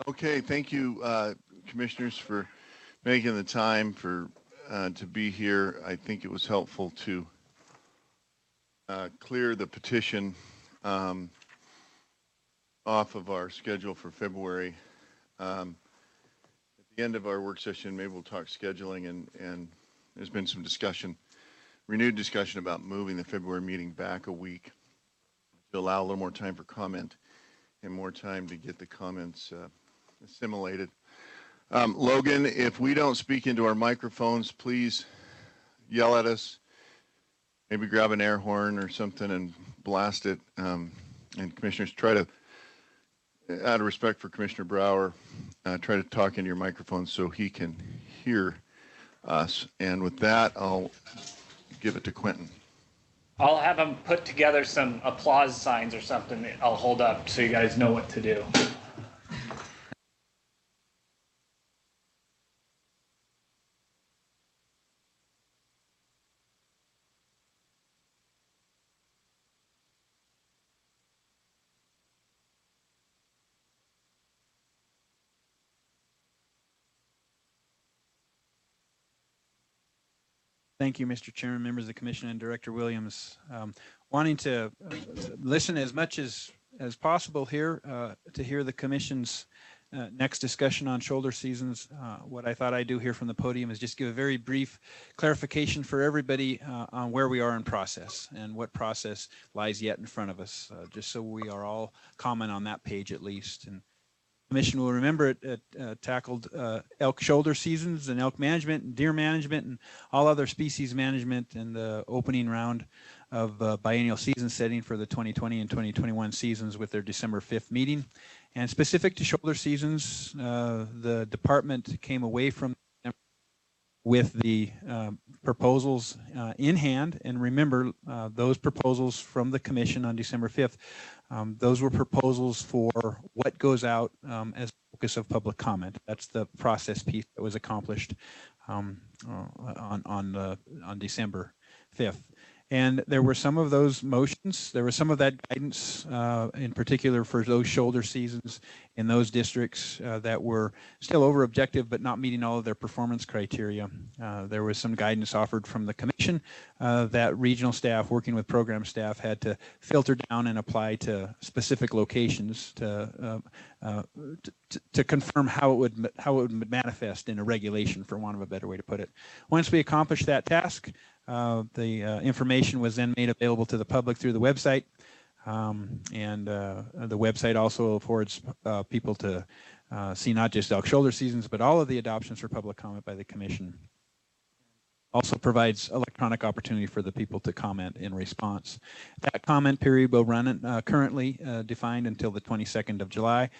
Okay, thank you, commissioners, for making the time to be here. I think it was helpful to clear the petition um, off of our schedule for February. At the end of our work session, maybe we'll talk scheduling, and there's been some discussion, renewed discussion about moving the February meeting back a week to allow a little more time for comment and more time to get the comments assimilated. Logan, if we don't speak into our microphones, please yell at us. Maybe grab an air horn or something and blast it. And commissioners, try to, out of respect for Commissioner Brower, try to talk into your microphone so he can hear us. And with that, I'll give it to Quentin. I'll have them put together some applause signs or something that I'll hold up so you guys know what to do. Thank you, Mr. Chairman, members of the Commission, and Director Williams. Wanting to listen as much as possible here to hear the Commission's next discussion on shoulder seasons. What I thought I'd do here from the podium is just give a very brief clarification for everybody on where we are in process and what process lies yet in front of us, just so we are all common on that page at least. And Commission will remember it tackled elk shoulder seasons and elk management and deer management and all other species management in the opening round of biennial season setting for the 2020 and 2021 seasons with their December 5th meeting. And specific to shoulder seasons, the department came away from with the proposals in hand. And remember, those proposals from the Commission on December 5th, those were proposals for what goes out as focus of public comment. That's the process piece that was accomplished on December 5th. And there were some of those motions, there was some of that guidance in particular for those shoulder seasons in those districts that were still over objective but not meeting all of their performance criteria. There was some guidance offered from the Commission that regional staff working with program staff had to filter down and apply to specific locations to confirm how it would manifest in a regulation, for want of a better way to put it. Once we accomplished that task, the information was then made available to the public through the website, and the website also affords people to see not just elk shoulder seasons, but all of the adoptions for public comment by the Commission. Also provides electronic opportunity for the people to comment in response. That comment period will run currently defined until the 22nd of July.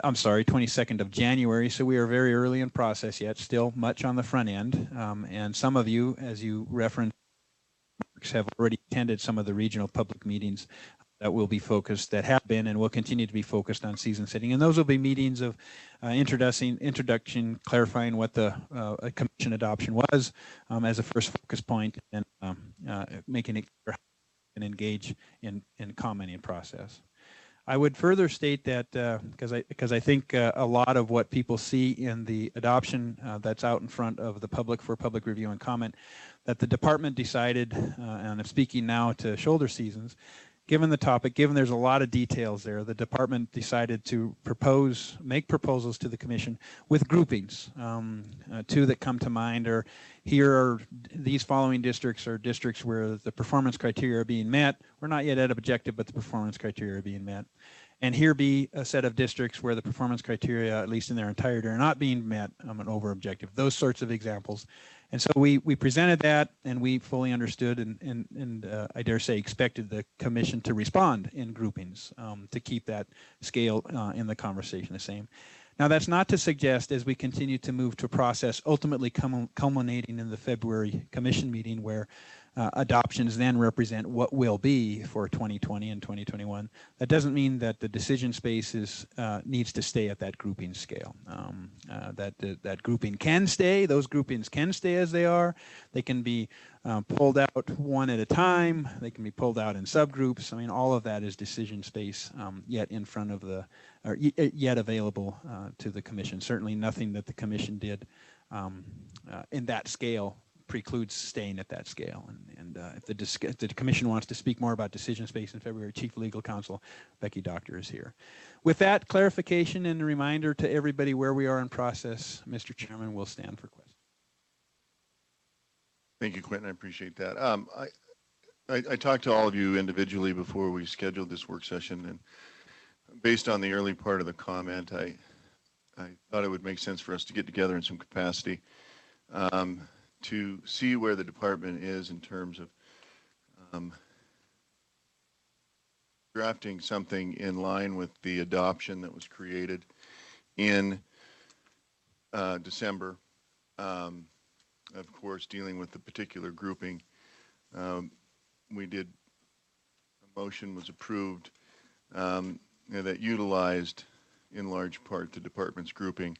I'm sorry, 22nd of January, so we are very early in process yet, still much on the front end. And some of you, as you referenced, have already attended some of the regional public meetings that will be focused, that have been and will continue to be focused on season setting. And those will be meetings of introduction, clarifying what the Commission adoption was as a first focus point, and making it clear how we can engage in commenting process. I would further state that because I think a lot of what people see in the adoption that's out in front of the public for public review and comment, that the department decided, and I'm speaking now to shoulder seasons, given the topic, given there's a lot of details there, the department decided to make proposals to the Commission with groupings. Two that come to mind are, here are these following districts are districts where the performance criteria are being met. We're not yet at objective, but the performance criteria are being met. And here be a set of districts where the performance criteria, at least in their entirety, are not being met and over objective. Those sorts of examples. And so we presented that, and we fully understood and I dare say expected the Commission to respond in groupings to keep that scale in the conversation the same. Now, that's not to suggest, as we continue to move to a process ultimately culminating in the February Commission meeting, where adoptions then represent what will be for 2020 and 2021. That doesn't mean that the decision space needs to stay at that grouping scale. That grouping can stay. Those groupings can stay as they are. They can be pulled out one at a time. They can be pulled out in subgroups. I mean, all of that is decision space yet in front of yet available to the commission. Certainly nothing that the commission did in that scale precludes staying at that scale. And if the commission wants to speak more about decision space in February, Chief Legal Counsel Becky Doctor is here. With that clarification and a reminder to everybody where we are in process, Mr. Chairman, we'll stand for questions. Thank you, Quentin. I appreciate that. I talked to all of you individually before we scheduled this work session, and based on the early part of the comment, I thought it would make sense for us to get together in some capacity to see where the department is in terms of drafting something in line with the adoption that was created in December. Of course, dealing with the particular grouping, a motion was approved that utilized in large part the department's grouping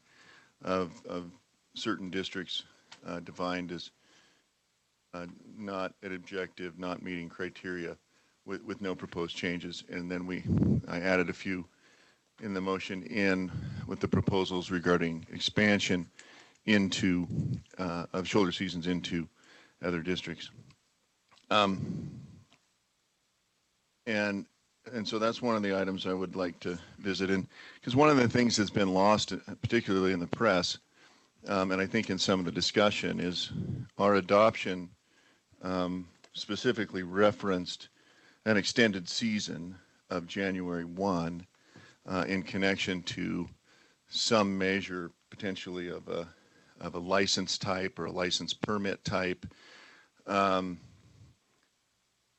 of certain districts defined as not at objective, not meeting criteria with no proposed changes. And then I added a few in the motion with the proposals regarding expansion of shoulder seasons into other districts. And so that's one of the items I would like to visit. And because one of the things that's been lost, particularly in the press, and I think in some of the discussion, is our adoption specifically referenced an extended season of January 1 in connection to some measure potentially of a license type or a license permit type.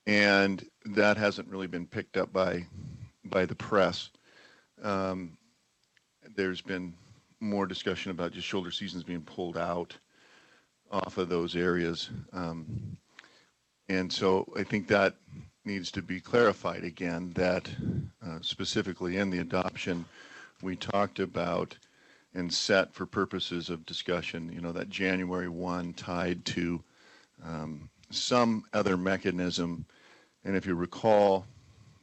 And that hasn't really been picked up by the press. There's been more discussion about just shoulder seasons being pulled out off of those areas. And so I think that needs to be clarified again, that specifically in the adoption, we talked about and set for purposes of discussion, that January 1 tied to some other mechanism. And if you recall,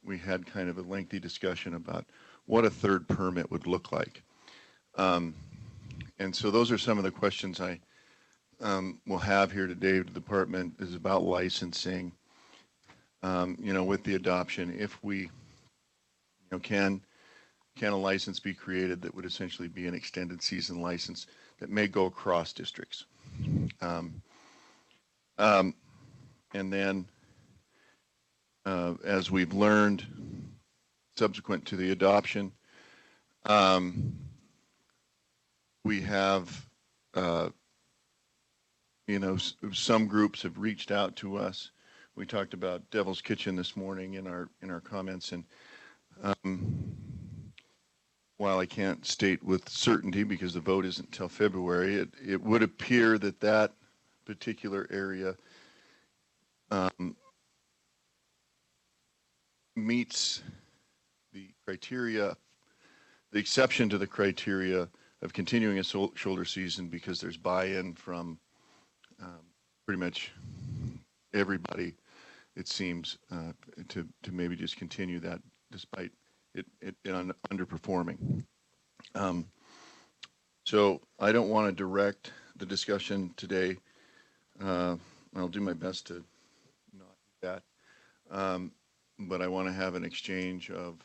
we had kind of a lengthy discussion about what a third permit would look like. And so those are some of the questions I will have here today with the department, is about licensing, with the adoption. If we, can a license be created that would essentially be an extended season license that may go across districts? And then, as we've learned subsequent to the adoption, we have, some groups have reached out to us. We talked about Devil's Kitchen this morning in our comments, and while I can't state with certainty because the vote isn't until February, it would appear that particular area meets the criteria, the exception to the criteria of continuing a shoulder season, because there's buy-in from pretty much everybody, it seems, to maybe just continue that despite it underperforming. So I don't want to direct the discussion today. I'll do my best to not do that. But I want to have an exchange of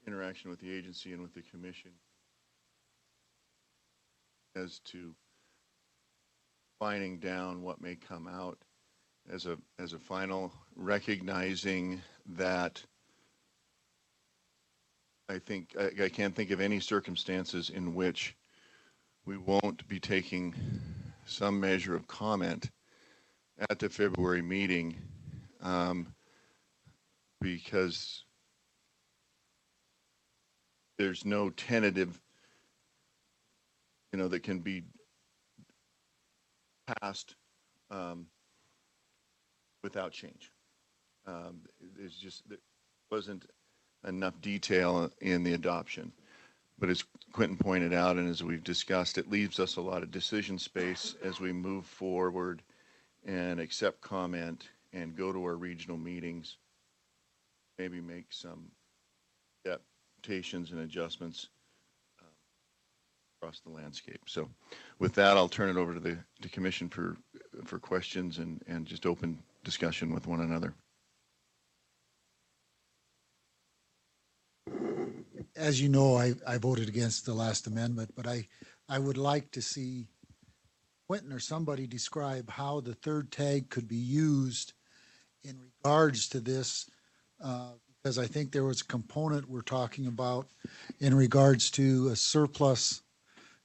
interaction with the agency and with the commission as to finding down what may come out as a final, recognizing that I can't think of any circumstances in which we won't be taking some measure of comment at the February meeting, because there's no tentative, that can be passed um, without change. There wasn't enough detail in the adoption. But as Quentin pointed out, and as we've discussed, it leaves us a lot of decision space as we move forward and accept comment and go to our regional meetings, maybe make some adaptations and adjustments across the landscape. So with that, I'll turn it over to the commission for questions and just open discussion with one another. As you know, I voted against the last amendment, but I would like to see Quentin or somebody describe how the third tag could be used in regards to this, because I think there was a component we're talking about in regards to surplus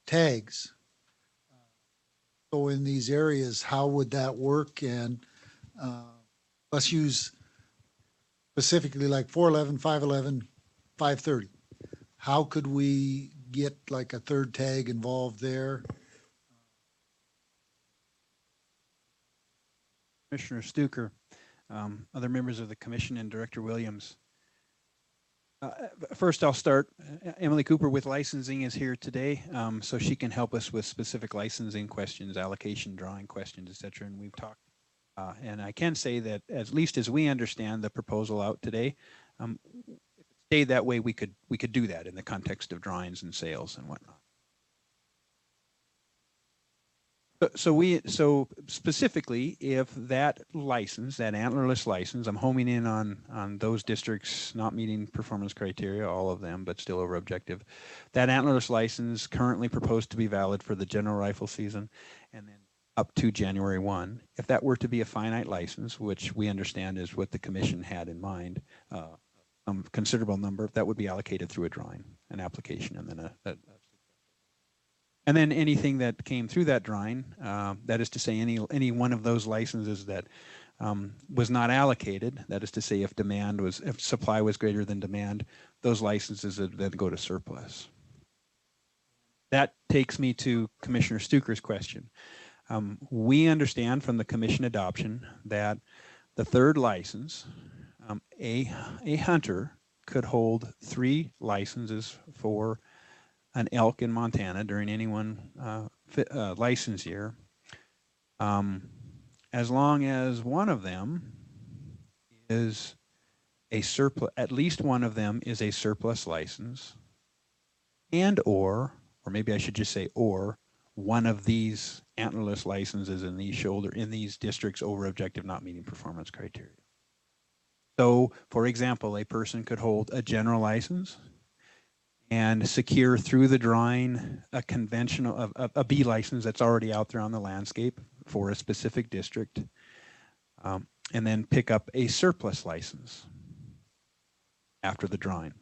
tags. So in these areas, how would that work? And let's use specifically like 411, 511, 530. How could we get like a third tag involved there? Commissioner Stuker, other members of the commission, and Director Williams. First, I'll start. Emily Cooper with licensing is here today, so she can help us with specific licensing questions, allocation, drawing questions, et cetera. And we've talked. And I can say that at least as we understand the proposal out today, if it stayed that way, we could do that in the context of drawings and sales and whatnot. So specifically, if that license, that antlerless license, I'm homing in on those districts not meeting performance criteria, all of them, but still over objective. That antlerless license currently proposed to be valid for the general rifle season, and then up to January 1. If that were to be a finite license, which we understand is what the commission had in mind, some considerable number, that would be allocated through a drawing, an application, and then and then anything that came through that drawing, that is to say any one of those licenses that was not allocated, that is to say if supply was greater than demand, those licenses would then go to surplus. That takes me to Commissioner Stuker's question. We understand from the commission adoption that the third license, a hunter could hold 3 licenses for an elk in Montana during any one license year, as long as one of them is a surplus, at least one of them is a surplus license, and or maybe I should just say one of these antlerless licenses in these districts over objective not meeting performance criteria. So, for example, a person could hold a general license and secure through the drawing a conventional, a B license that's already out there on the landscape for a specific district, and then pick up a surplus license after the drawing.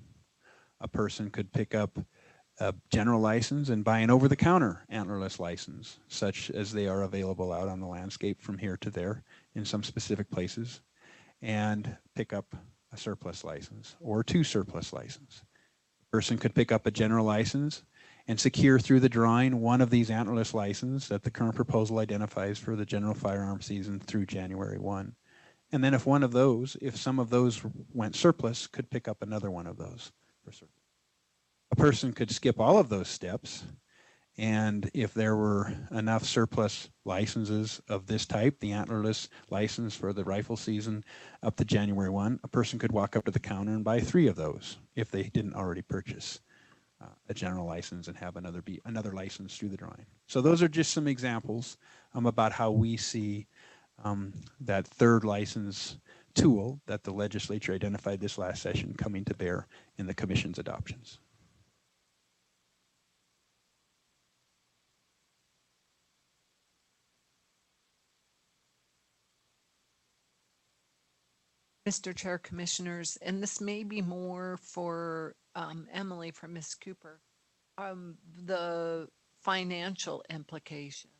A person could pick up a general license and buy an over-the-counter antlerless license, such as they are available out on the landscape from here to there in some specific places, and pick up a surplus license or 2 surplus licenses. Person could pick up a general license and secure through the drawing one of these antlerless licenses that the current proposal identifies for the general firearm season through January 1. And then if some of those went surplus, could pick up another one of those for surplus. A person could skip all of those steps, and if there were enough surplus licenses of this type, the antlerless license for the rifle season up to January 1, a person could walk up to the counter and buy 3 of those if they didn't already purchase a general license and have another license through the drawing. So those are just some examples about how we see that third license tool that the legislature identified this last session coming to bear in the commission's adoptions. Mr. Chair, Commissioners, and this may be more for Emily from Ms. Cooper, the financial implication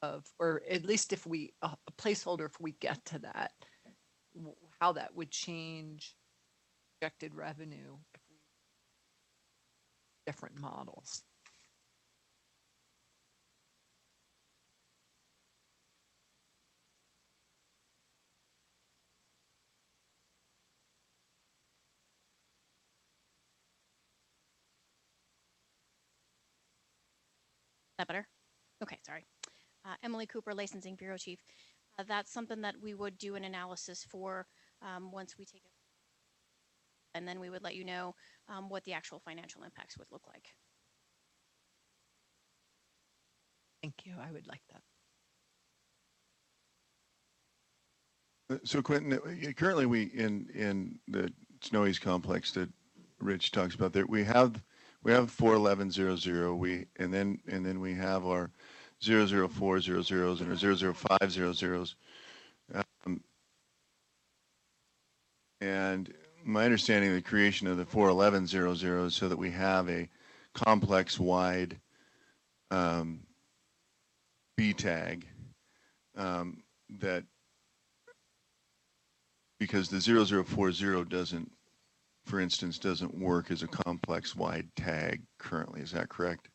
of, or at least if we, a placeholder if we get to that, how that would change projected revenue if we different models. that better? Okay, sorry. Emily Cooper, Licensing Bureau Chief. That's something that we would do an analysis for once we take it, and then we would let you know what the actual financial impacts would look like. Thank you. I would like that. So Quentin, currently in the Snowy's complex that Rich talks about there, we have 41100, and then we have our 00400s and our 00500s. And my understanding of the creation of the 41100 is so that we have a complex wide B tag that, because the 0040 doesn't, for instance, doesn't work as a complex wide tag currently. Is that correct?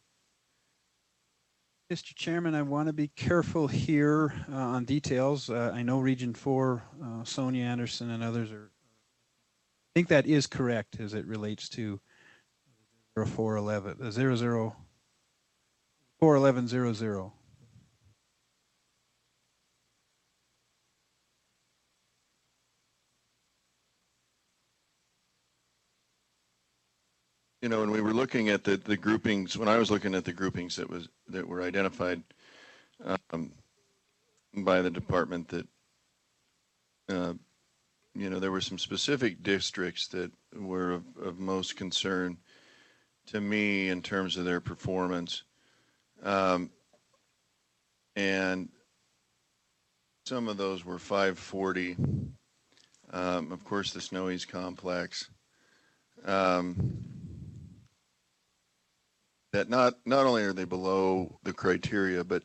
Mr. Chairman, I want to be careful here on details. I know Region 4, Sonia Anderson and others are, I think that is correct as it relates to 0411, the 41100. You know, when we were looking at the groupings, when I was looking at the groupings that were identified by the department, that you know, there were some specific districts that were of most concern to me in terms of their performance, and some of those were 540. Of course, the Snowy's complex. That not only are they below the criteria, but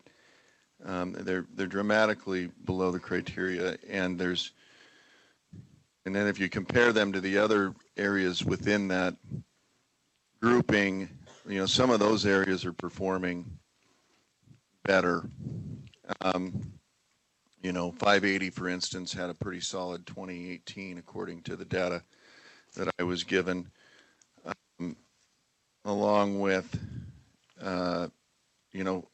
they're dramatically below the criteria, and then if you compare them to the other areas within that grouping, you know, some of those areas are performing better. You know, 580, for instance, had a pretty solid 2018 according to the data that I was given, along with you know,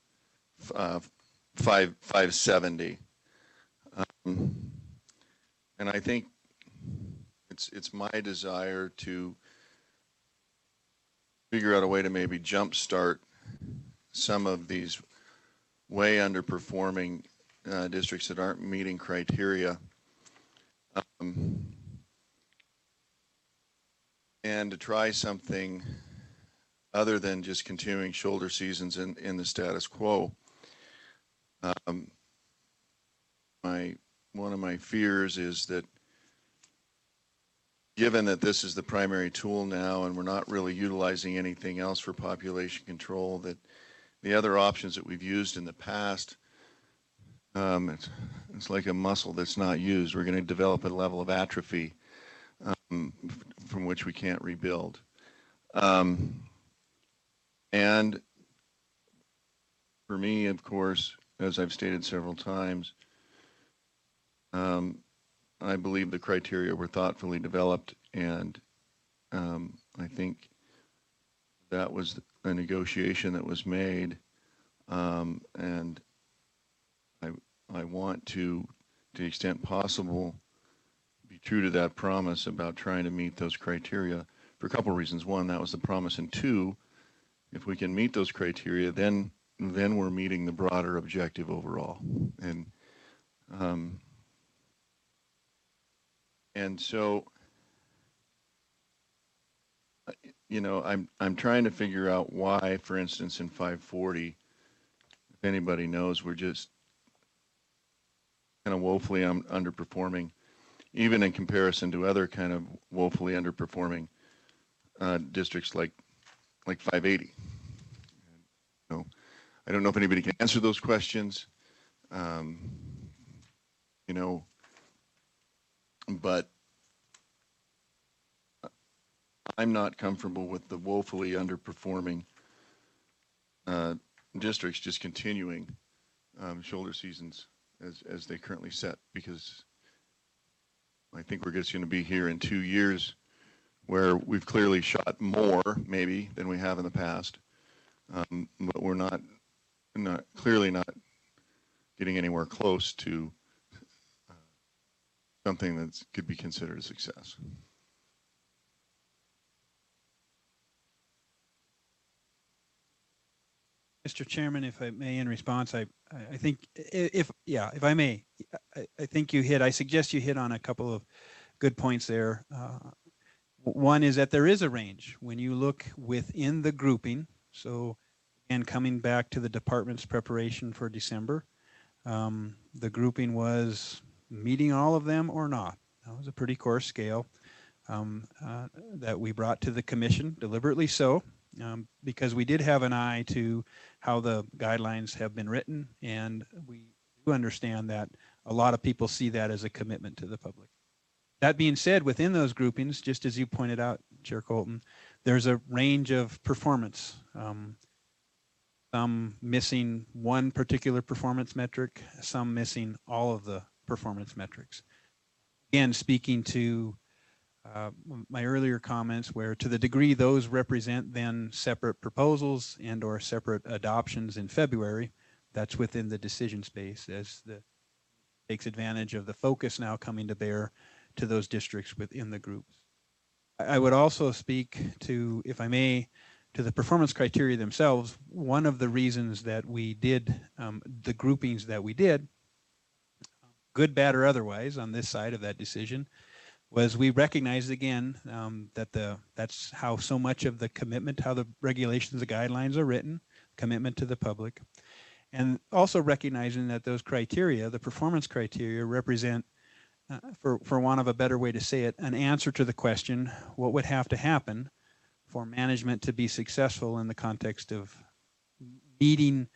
570, and I think it's my desire to figure out a way to maybe jumpstart some of these way underperforming districts that aren't meeting criteria, and to try something other than just continuing shoulder seasons in the status quo. One of my fears is that, given that this is the primary tool now and we're not really utilizing anything else for population control, that the other options that we've used in the past, it's like a muscle that's not used. We're going to develop a level of atrophy from which we can't rebuild. And for me, of course, as I've stated several times, I believe the criteria were thoughtfully developed, and I think that was a negotiation that was made, and I want to the extent possible, be true to that promise about trying to meet those criteria for a couple of reasons. One, that was the promise, and two, if we can meet those criteria, then we're meeting the broader objective overall. And so, you know, I'm trying to figure out why, for instance, in 540, if anybody knows, we're just kind of woefully underperforming, even in comparison to other kind of woefully underperforming districts like 580. So I don't know if anybody can answer those questions, you know, but I'm not comfortable with the woefully underperforming districts just continuing shoulder seasons as they currently set, because I think we're just going to be here in 2 years where we've clearly shot more maybe than we have in the past, but we're not not, clearly not getting anywhere close to something that could be considered a success. Mr. Chairman, if I may, in response, I think if I may, I think I suggest you hit on a couple of good points there. One is that there is a range when you look within the grouping. So again, coming back to the department's preparation for December, the grouping was meeting all of them or not. That was a pretty coarse scale that we brought to the commission, deliberately so, because we did have an eye to how the guidelines have been written, and we do understand that a lot of people see that as a commitment to the public. That being said, within those groupings, just as you pointed out, Chair Colton, there's a range of performance. Some missing one particular performance metric, some missing all of the performance metrics. Again, speaking to my earlier comments, where to the degree those represent then separate proposals and or separate adoptions in February, that's within the decision space as the takes advantage of the focus now coming to bear to those districts within the groups. I would also speak to, if I may, to the performance criteria themselves. One of the reasons that we did the groupings that we did, good, bad, or otherwise, on this side of that decision, was we recognized again that's how so much of the commitment, how the regulations, the guidelines are written, commitment to the public, and also recognizing that those criteria, the performance criteria, represent, for want of a better way to say it, an answer to the question, what would have to happen for management to be successful in the context of meeting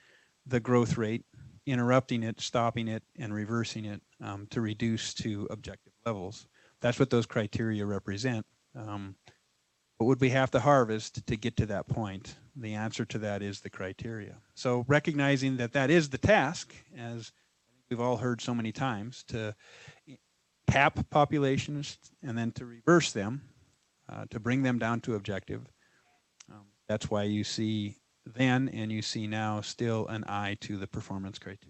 the growth rate, interrupting it, stopping it, and reversing it to reduce to objective levels. That's what those criteria represent. What would we have to harvest to get to that point? The answer to that is the criteria. So recognizing that that is the task, as we've all heard so many times, to cap populations and then to reverse them, to bring them down to objective. That's why you see then and you see now still an eye to the performance criteria.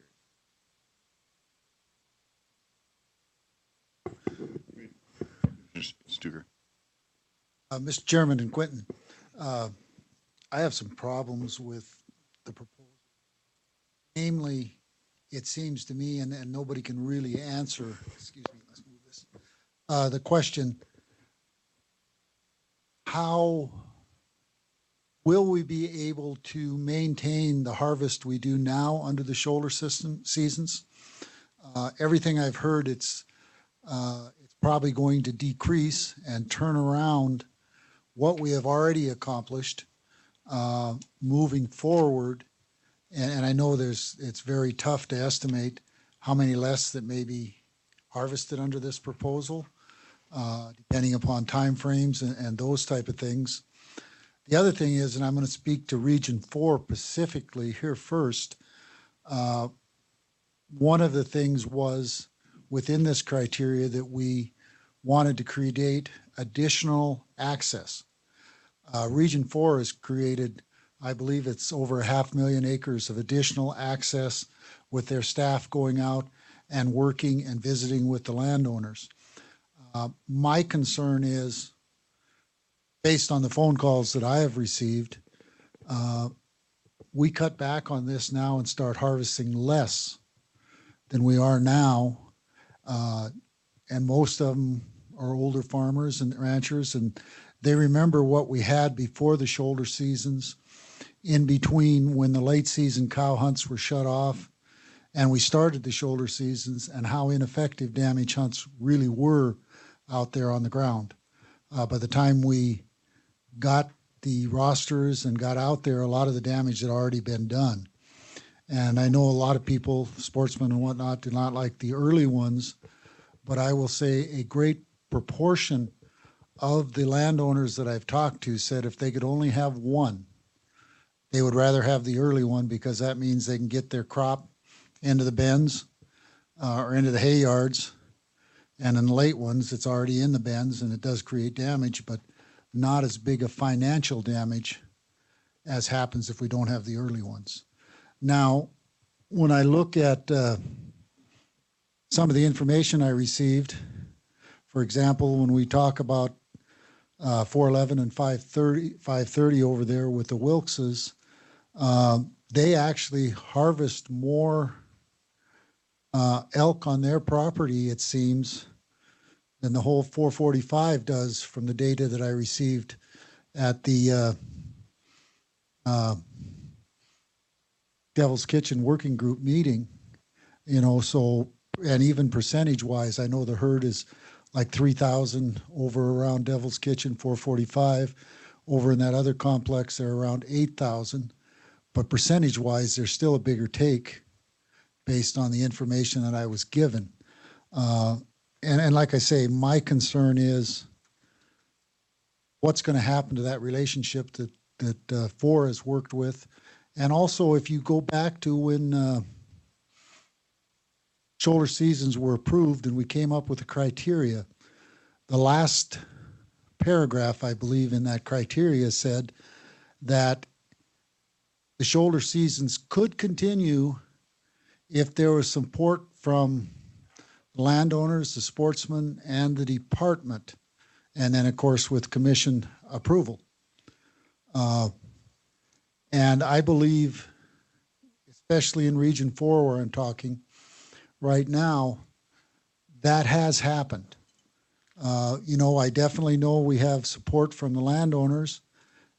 Stuger. Mr. Chairman and Quentin, I have some problems with the proposal. Namely, it seems to me, and nobody can really answer, excuse me, let's move this, the question, how will we be able to maintain the harvest we do now under the shoulder seasons? Everything I've heard, it's probably going to decrease and turn around what we have already accomplished moving forward. And I know it's very tough to estimate how many less that may be harvested under this proposal, depending upon timeframes and those type of things. The other thing is, and I'm going to speak to Region 4 specifically here first, one of the things was within this criteria that we wanted to create additional access. Region 4 has created, I believe it's over 500,000 acres of additional access with their staff going out and working and visiting with the landowners. My concern is, based on the phone calls that I have received, we cut back on this now and start harvesting less than we are now. And most of them are older farmers and ranchers, and they remember what we had before the shoulder seasons, in between when the late season cow hunts were shut off and we started the shoulder seasons, and how ineffective damage hunts really were out there on the ground. By the time we got the rosters and got out there, a lot of the damage had already been done. And I know a lot of people, sportsmen and whatnot, do not like the early ones, but I will say a great proportion of the landowners that I've talked to said if they could only have one, they would rather have the early one, because that means they can get their crop into the bends or into the hay yards. And in the late ones, it's already in the bends and it does create damage, but not as big a financial damage as happens if we don't have the early ones. Now, when I look at some of the information I received, for example, when we talk about 411 and 530 over there with the Wilkses, they actually harvest more elk on their property, it seems, than the whole 445 does from the data that I received at the Devil's Kitchen Working Group meeting. You know, so, and even percentage wise, I know the herd is like 3,000 over around Devil's Kitchen, 445. Over in that other complex, they're around 8,000. But percentage wise, there's still a bigger take based on the information that I was given. And like I say, my concern is what's going to happen to that relationship that FOR has worked with. And also, if you go back to when shoulder seasons were approved and we came up with the criteria, the last paragraph, I believe, in that criteria said that the shoulder seasons could continue if there was support from the landowners, the sportsmen, and the department, and then, of course, with commission approval. And I believe, especially in Region 4 where I'm talking right now, that has happened. You know, I definitely know we have support from the landowners,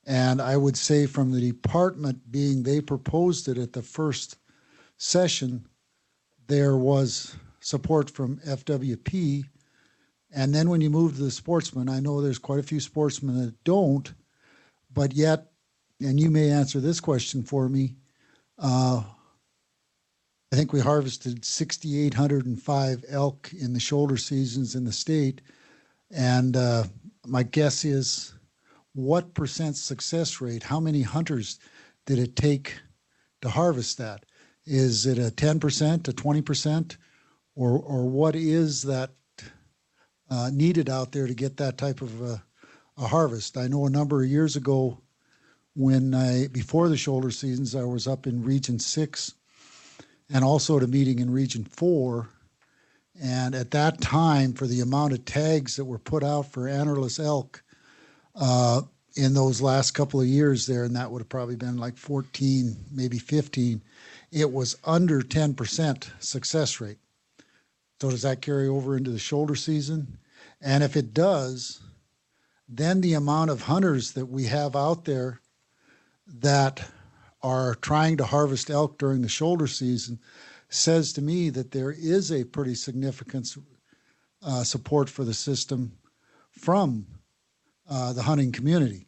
and I would say from the department, being they proposed it at the first session, there was support from FWP. And then when you move to the sportsmen, I know there's quite a few sportsmen that don't, but yet, and you may answer this question for me, I think we harvested 6,805 elk in the shoulder seasons in the state. And my guess is, what % success rate, how many hunters did it take to harvest that? Is it a 10%, a 20%, or what is that needed out there to get that type of a harvest? I know a number of years ago when before the shoulder seasons, I was up in Region 6 and also at a meeting in Region 4. And at that time, for the amount of tags that were put out for antlerless elk in those last couple of years there, and that would have probably been like 14, maybe 15, it was under 10% success rate. So does that carry over into the shoulder season? And if it does, then the amount of hunters that we have out there that are trying to harvest elk during the shoulder season says to me that there is a pretty significant support for the system from the hunting community.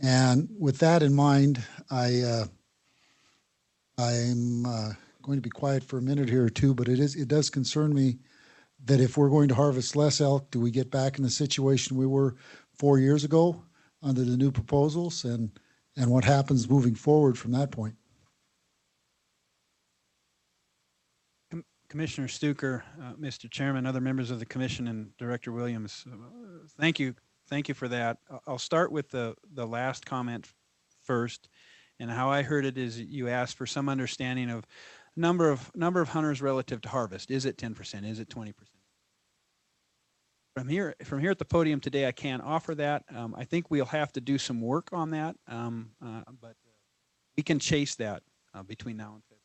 And with that in mind, I'm going to be quiet for a minute here or two, but it does concern me that if we're going to harvest less elk, do we get back in the situation we were 4 years ago under the new proposals, and what happens moving forward from that point? Commissioner Stuker, Mr. Chairman, other members of the commission, and Director Williams, thank you for that. I'll start with the last comment first, and how I heard it is you asked for some understanding of number of hunters relative to harvest. Is it 10%? Is it 20%? From here at the podium today, I can't offer that. I think we'll have to do some work on that, but we can chase that between now and February.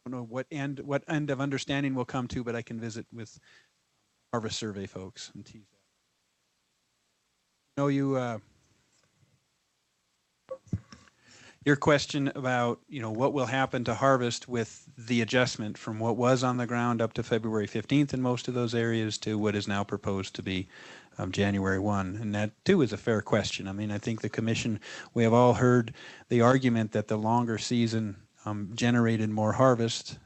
I don't know what end of understanding we'll come to, but I can visit with harvest survey folks and tease that. Your question about, what will happen to harvest with the adjustment from what was on the ground up to February 15th in most of those areas to what is now proposed to be January 1. And that too is a fair question. I mean, I think the commission, we have all heard the argument that the longer season generated more harvest.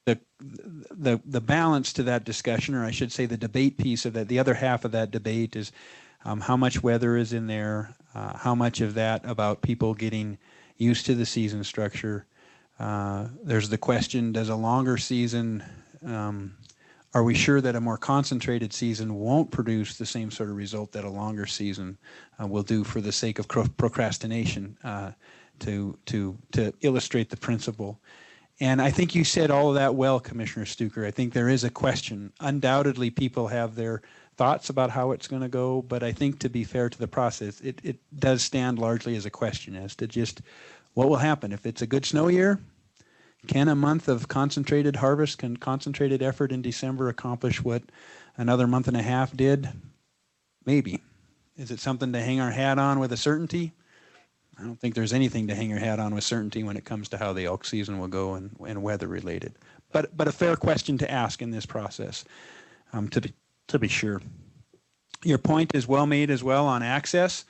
The balance to that discussion, or I should say the debate piece of that, the other half of that debate is how much weather is in there, how much of that about people getting used to the season structure. There's the question, does a longer season Are we sure that a more concentrated season won't produce the same sort of result that a longer season will do for the sake of procrastination, to illustrate the principle? And I think you said all of that well, Commissioner Stuker. I think there is a question. Undoubtedly, people have their thoughts about how it's going to go, but I think to be fair to the process, it does stand largely as a question as to just what will happen. If it's a good snow year, can a month of concentrated harvest, can concentrated effort in December accomplish what another month and a half did? Maybe. Is it something to hang our hat on with a certainty? I don't think there's anything to hang your hat on with certainty when it comes to how the elk season will go and weather related. But a fair question to ask in this process, to be sure. Your point is well made as well on access.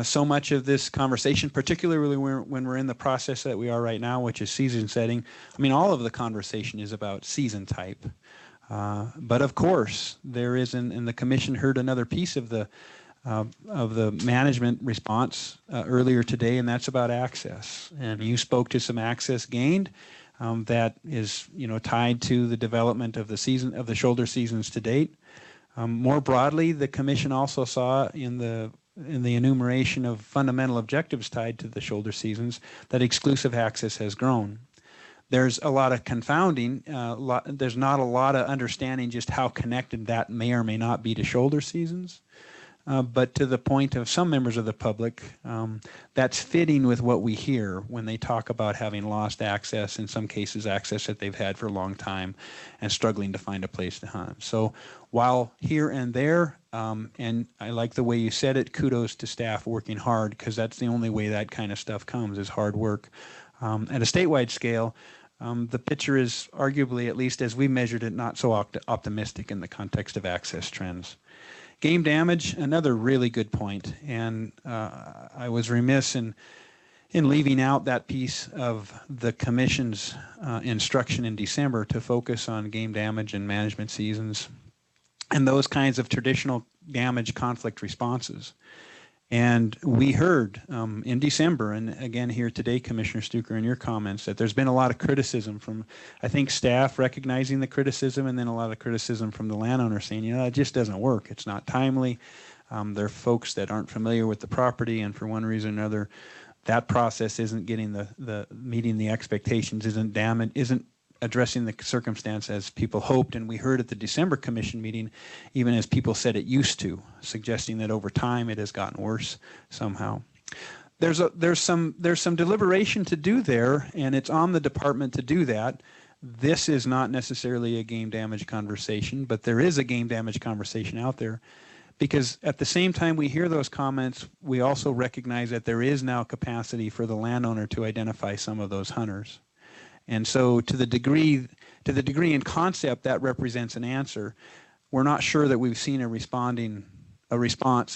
So much of this conversation, particularly when we're in the process that we are right now, which is season setting, I mean, all of the conversation is about season type. But of course, there is, and the commission heard another piece of the management response earlier today, and that's about access. And you spoke to some access gained that is, tied to the development of the shoulder seasons to date. More broadly, the commission also saw in the enumeration of fundamental objectives tied to the shoulder seasons that exclusive access has grown. There's a lot of confounding. There's not a lot of understanding just how connected that may or may not be to shoulder seasons. But to the point of some members of the public, that's fitting with what we hear when they talk about having lost access, in some cases access that they've had for a long time, and struggling to find a place to hunt. So while here and there, and I like the way you said it, kudos to staff working hard, because that's the only way that kind of stuff comes, is hard work. At a statewide scale, the picture is arguably, at least as we measured it, not so optimistic in the context of access trends. Game damage, another really good point, and I was remiss in leaving out that piece of the commission's instruction in December to focus on game damage and management seasons and those kinds of traditional damage conflict responses. And we heard in December, and again here today, Commissioner Stuker, in your comments, that there's been a lot of criticism from, I think, staff recognizing the criticism, and then a lot of criticism from the landowner saying, it just doesn't work. It's not timely. There are folks that aren't familiar with the property, and for one reason or another, that process isn't getting the meeting the expectations, isn't addressing the circumstance as people hoped. And we heard at the December commission meeting, even as people said it used to, suggesting that over time it has gotten worse somehow. There's some deliberation to do there, and it's on the department to do that. This is not necessarily a game damage conversation, but there is a game damage conversation out there, because at the same time we hear those comments, we also recognize that there is now capacity for the landowner to identify some of those hunters. And so to the degree in concept that represents an answer, we're not sure that we've seen a response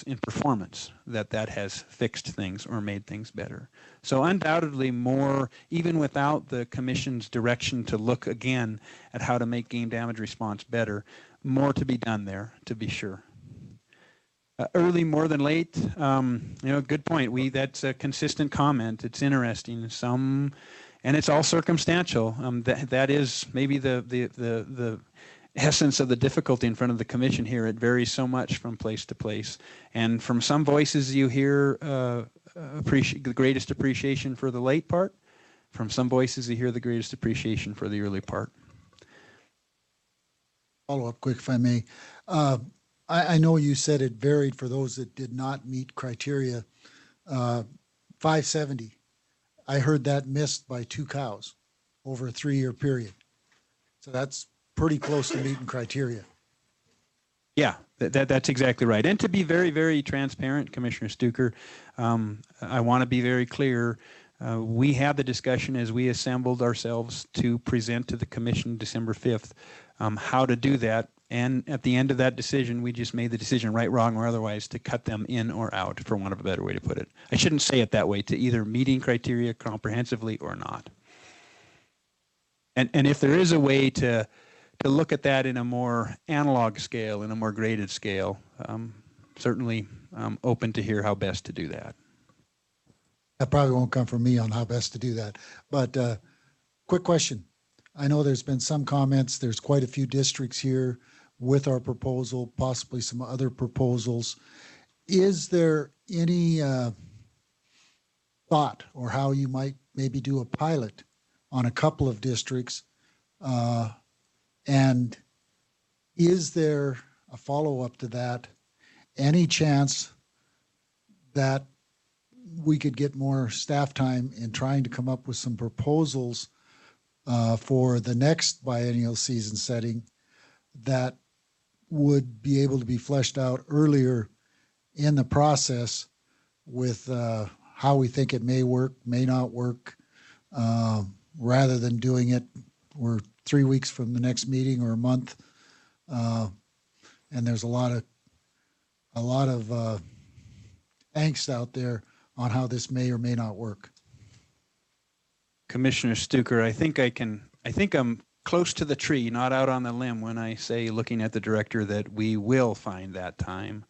in performance that has fixed things or made things better. So undoubtedly more, even without the commission's direction to look again at how to make game damage response better, more to be done there, to be sure. Early more than late, good point. That's a consistent comment. It's interesting. And it's all circumstantial. That is maybe the essence of the difficulty in front of the commission here. It varies so much from place to place. And from some voices you hear the greatest appreciation for the late part. From some voices you hear the greatest appreciation for the early part. Follow up quick, if I may. I know you said it varied for those that did not meet criteria. 570. I heard that missed by 2 cows over a 3-year period. So that's pretty close to meeting criteria. Yeah, that's exactly right. And to be very, very transparent, Commissioner Stuker, I want to be very clear. We had the discussion as we assembled ourselves to present to the commission December 5th how to do that. And at the end of that decision, we just made the decision, right, wrong, or otherwise, to cut them in or out, for want of a better way to put it. I shouldn't say it that way, to either meeting criteria comprehensively or not. And if there is a way to look at that in a more analog scale, in a more graded scale, certainly open to hear how best to do that. That probably won't come from me on how best to do that. But quick question. I know there's been some comments. There's quite a few districts here with our proposal, possibly some other proposals. Is there any thought or how you might maybe do a pilot on a couple of districts? And is there a follow-up to that? Any chance that we could get more staff time in trying to come up with some proposals for the next biennial season setting that would be able to be fleshed out earlier in the process with how we think it may work, may not work, rather than doing it, we're 3 weeks from the next meeting or a month, and there's a lot of angst out there on how this may or may not work. Commissioner Stuker, I think I'm close to the tree, not out on the limb when I say, looking at the director, that we will find that time.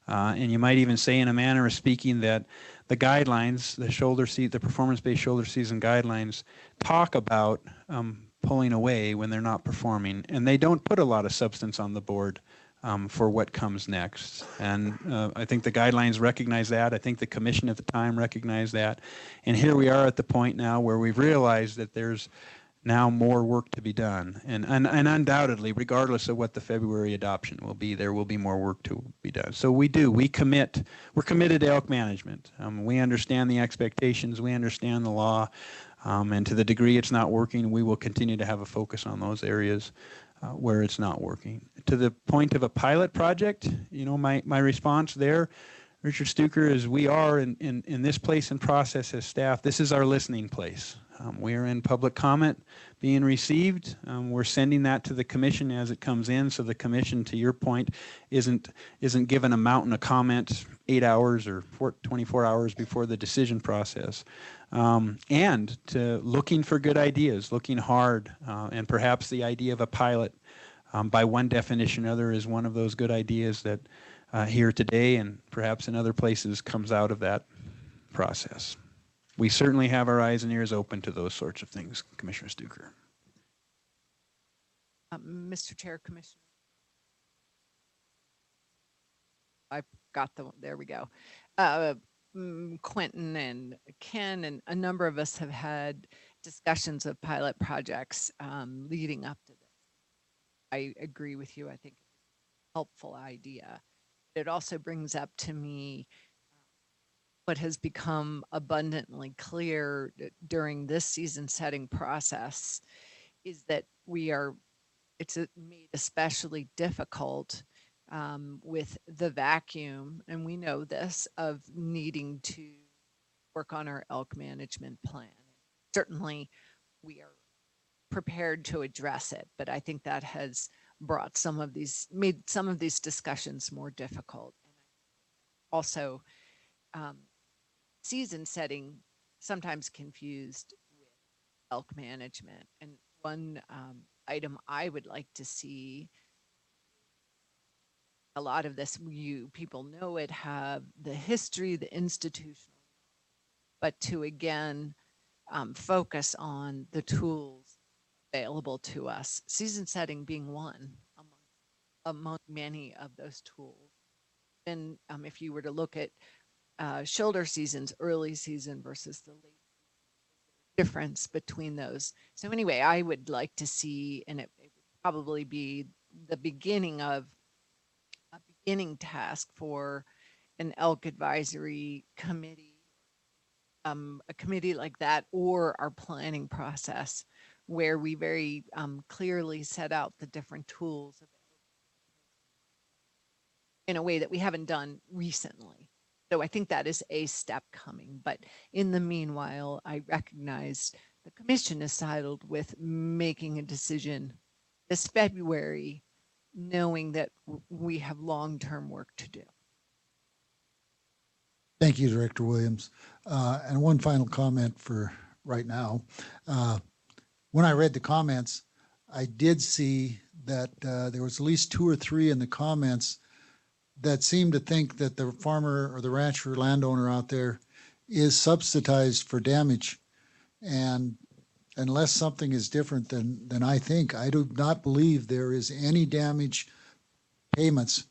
And you might even say, in a manner of speaking, that the guidelines, the performance-based shoulder season guidelines, talk about pulling away when they're not performing, and they don't put a lot of substance on the board for what comes next. And I think the guidelines recognize that. I think the commission at the time recognized that. And here we are at the point now where we've realized that there's now more work to be done. And undoubtedly, regardless of what the February adoption will be, there will be more work to be done. So we're committed to elk management. We understand the expectations, we understand the law, and to the degree it's not working, we will continue to have a focus on those areas where it's not working. To the point of a pilot project, my response there, Richard Stuker, is we are in this place and process as staff. This is our listening place. We are in public comment being received. We're sending that to the commission as it comes in, so the commission, to your point, isn't given a mountain of comment 8 hours or 24 hours before the decision process. And to looking for good ideas, looking hard, and perhaps the idea of a pilot, by one definition or other, is one of those good ideas that here today and perhaps in other places comes out of that process. We certainly have our eyes and ears open to those sorts of things, Commissioner Stuker. Mr. Chair, Commissioner. I've got there we go. Quentin and Ken and a number of us have had discussions of pilot projects leading up to this. I agree with you. I think it's a helpful idea. It also brings up to me what has become abundantly clear during this season setting process is that it's made especially difficult with the vacuum, and we know this, of needing to work on our elk management plan. Certainly we are prepared to address it, but I think that has made some of these discussions more difficult. And also, season setting sometimes confused with elk management. And one item I would like to see, a lot of this, people know it, have the history, the institutional, but to again focus on the tools available to us, season setting being one among many of those tools. And if you were to look at shoulder seasons, early season versus the late difference between those. So anyway, I would like to see, and it would probably be the beginning of a beginning task for an elk advisory committee, a committee like that, or our planning process, where we very clearly set out the different tools in a way that we haven't done recently. So I think that is a step coming. But in the meanwhile, I recognize the commission is saddled with making a decision this February, knowing that we have long-term work to do. Thank you, Director Williams. And one final comment for right now. When I read the comments, I did see that there was at least 2 or 3 in the comments that seem to think that the farmer or the rancher or landowner out there is subsidized for damage. And unless something is different than I think, I do not believe there is any damage payments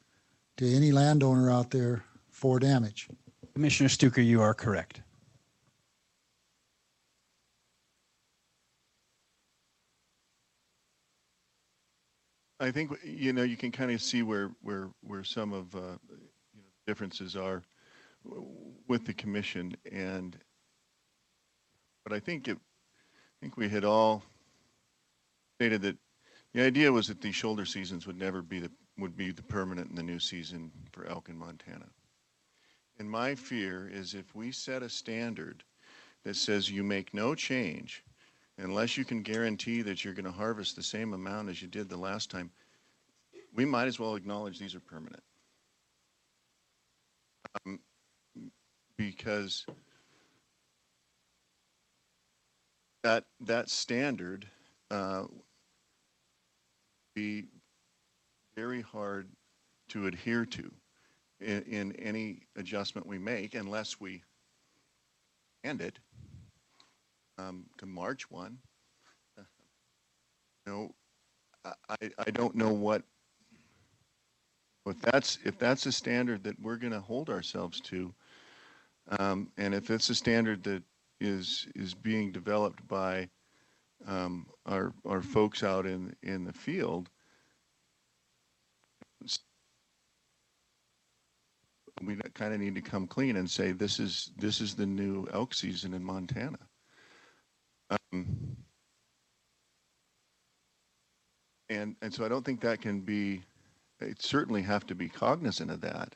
to any landowner out there for damage. Commissioner Stuker, you are correct. I think, you know, you can kind of see where some of, differences are with the commission, but I think we had all stated that the idea was that these shoulder seasons would never be the permanent in the new season for elk in Montana. And my fear is if we set a standard that says you make no change unless you can guarantee that you're going to harvest the same amount as you did the last time, we might as well acknowledge these are permanent. Because that standard be very hard to adhere to in any adjustment we make unless we end it to March 1. I don't know what if that's a standard that we're going to hold ourselves to, and if it's a standard that is being developed by our folks out in the field, we kind of need to come clean and say this is the new elk season in Montana. And so I don't think that can be. It certainly have to be cognizant of that.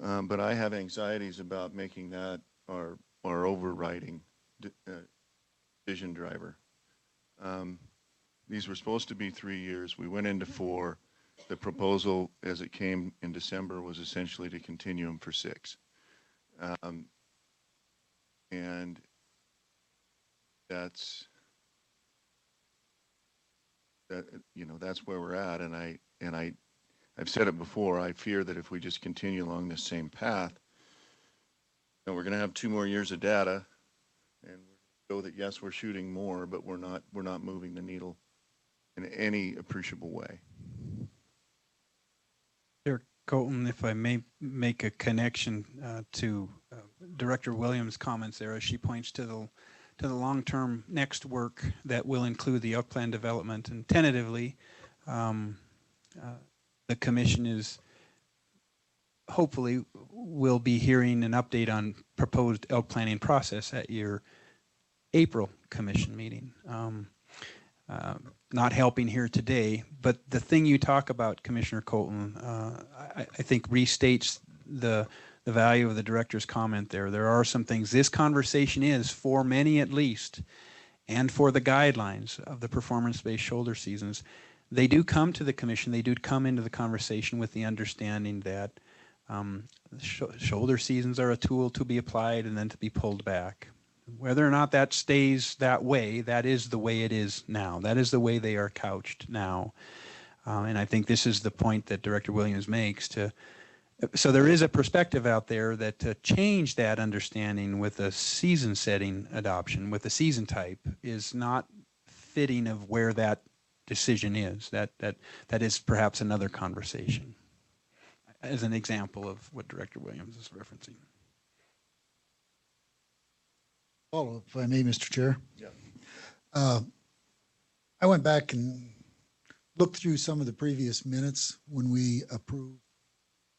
But I have anxieties about making that our overriding decision driver. These were supposed to be 3 years. We went into 4. The proposal, as it came in December, was essentially to continue them for 6. And that's where we're at. And I've said it before. I fear that if we just continue along this same path, then we're going to have 2 more years of data, and show that yes, we're shooting more, but we're not moving the needle in any appreciable way. Colton, if I may make a connection to Director Williams' comments there, as she points to the long-term next work that will include the elk plan development, and tentatively, the commission is hopefully will be hearing an update on proposed elk planning process at your April commission meeting. Not helping here today, but the thing you talk about, Commissioner Colton, I think restates the value of the director's comment there. There are some things this conversation is, for many at least, and for the guidelines of the performance-based shoulder seasons. They do come to the commission, they do come into the conversation with the understanding that shoulder seasons are a tool to be applied and then to be pulled back. Whether or not that stays that way, that is the way it is now. That is the way they are couched now. And I think this is the point that Director Williams makes. So there is a perspective out there that to change that understanding with a season setting adoption, with a season type, is not fitting of where that decision is. That is perhaps another conversation, as an example of what Director Williams is referencing. Follow up, if I may, Mr. Chair. Yeah. I went back and looked through some of the previous minutes when we approved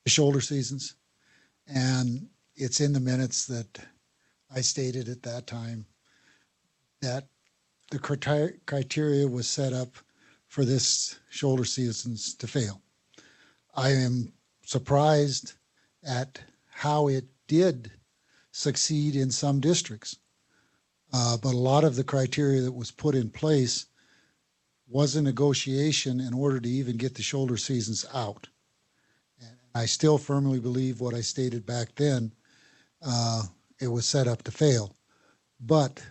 the shoulder seasons, and it's in the minutes that I stated at that time that the criteria was set up for this shoulder seasons to fail. I am surprised at how it did succeed in some districts. But a lot of the criteria that was put in place was a negotiation in order to even get the shoulder seasons out. And I still firmly believe what I stated back then, it was set up to fail. But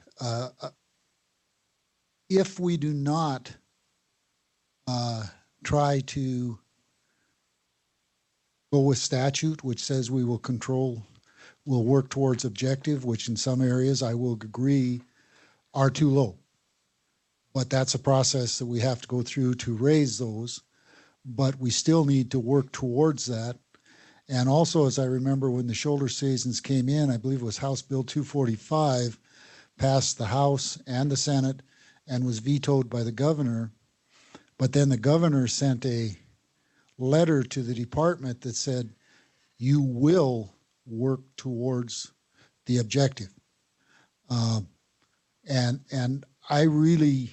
if we do not try to go with statute, which says we will work towards objective, which in some areas I will agree are too low. but that's a process that we have to go through to raise those. But we still need to work towards that. And also, as I remember when the shoulder seasons came in, I believe it was House Bill 245, passed the House and the Senate and was vetoed by the governor. But then the governor sent a letter to the department that said, you will work towards the objective. And I really,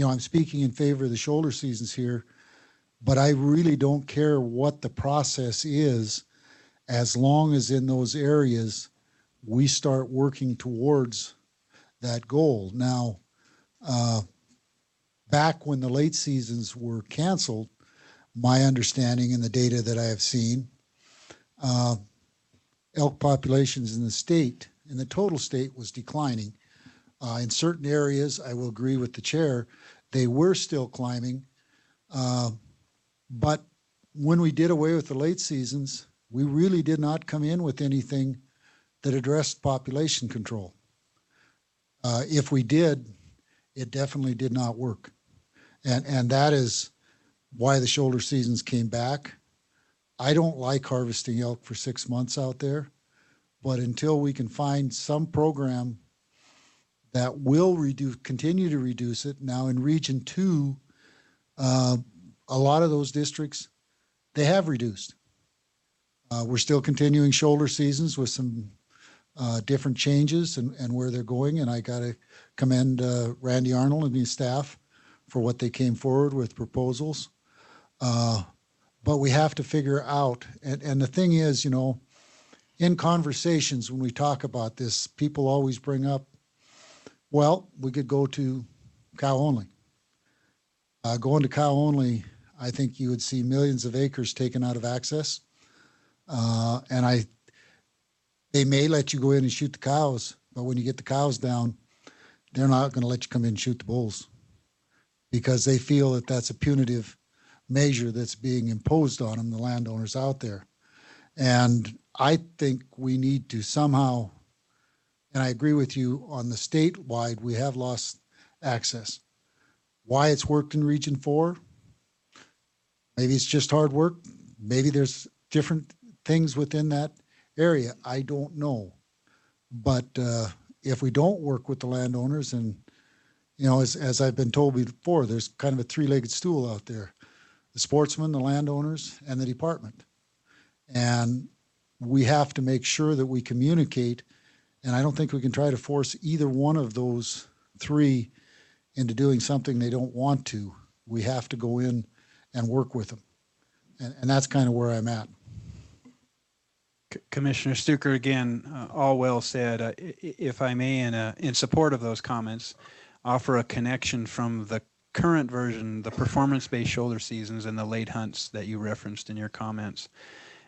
I'm speaking in favor of the shoulder seasons here, but I really don't care what the process is, as long as in those areas we start working towards that goal. Now, back when the late seasons were canceled, my understanding and the data that I have seen, elk populations in the state, in the total state, was declining. In certain areas, I will agree with the chair, they were still climbing. But when we did away with the late seasons, we really did not come in with anything that addressed population control. If we did, it definitely did not work. And that is why the shoulder seasons came back. I don't like harvesting elk for 6 months out there, but until we can find some program that will continue to reduce it. Now in Region 2, a lot of those districts, they have reduced. We're still continuing shoulder seasons with some different changes and where they're going. And I got to commend Randy Arnold and his staff for what they came forward with proposals. But we have to figure out, and the thing is, in conversations when we talk about this, people always bring up, well, we could go to cow only. Going to cow only, I think you would see millions of acres taken out of access. And they may let you go in and shoot the cows, but when you get the cows down, they're not going to let you come in and shoot the bulls because they feel that that's a punitive measure that's being imposed on them, the landowners out there. And I think we need to somehow, and I agree with you on the statewide, we have lost access. Why it's worked in Region 4? Maybe it's just hard work. Maybe there's different things within that area. I don't know. But if we don't work with the landowners, and, as I've been told before, there's kind of a three-legged stool out there. The sportsmen, the landowners, and the department. And we have to make sure that we communicate. And I don't think we can try to force either one of those three into doing something they don't want to. We have to go in and work with them. And that's kind of where I'm at. Commissioner Stuker, again, all well said. If I may, in support of those comments, offer a connection from the current version, the performance-based shoulder seasons and the late hunts that you referenced in your comments.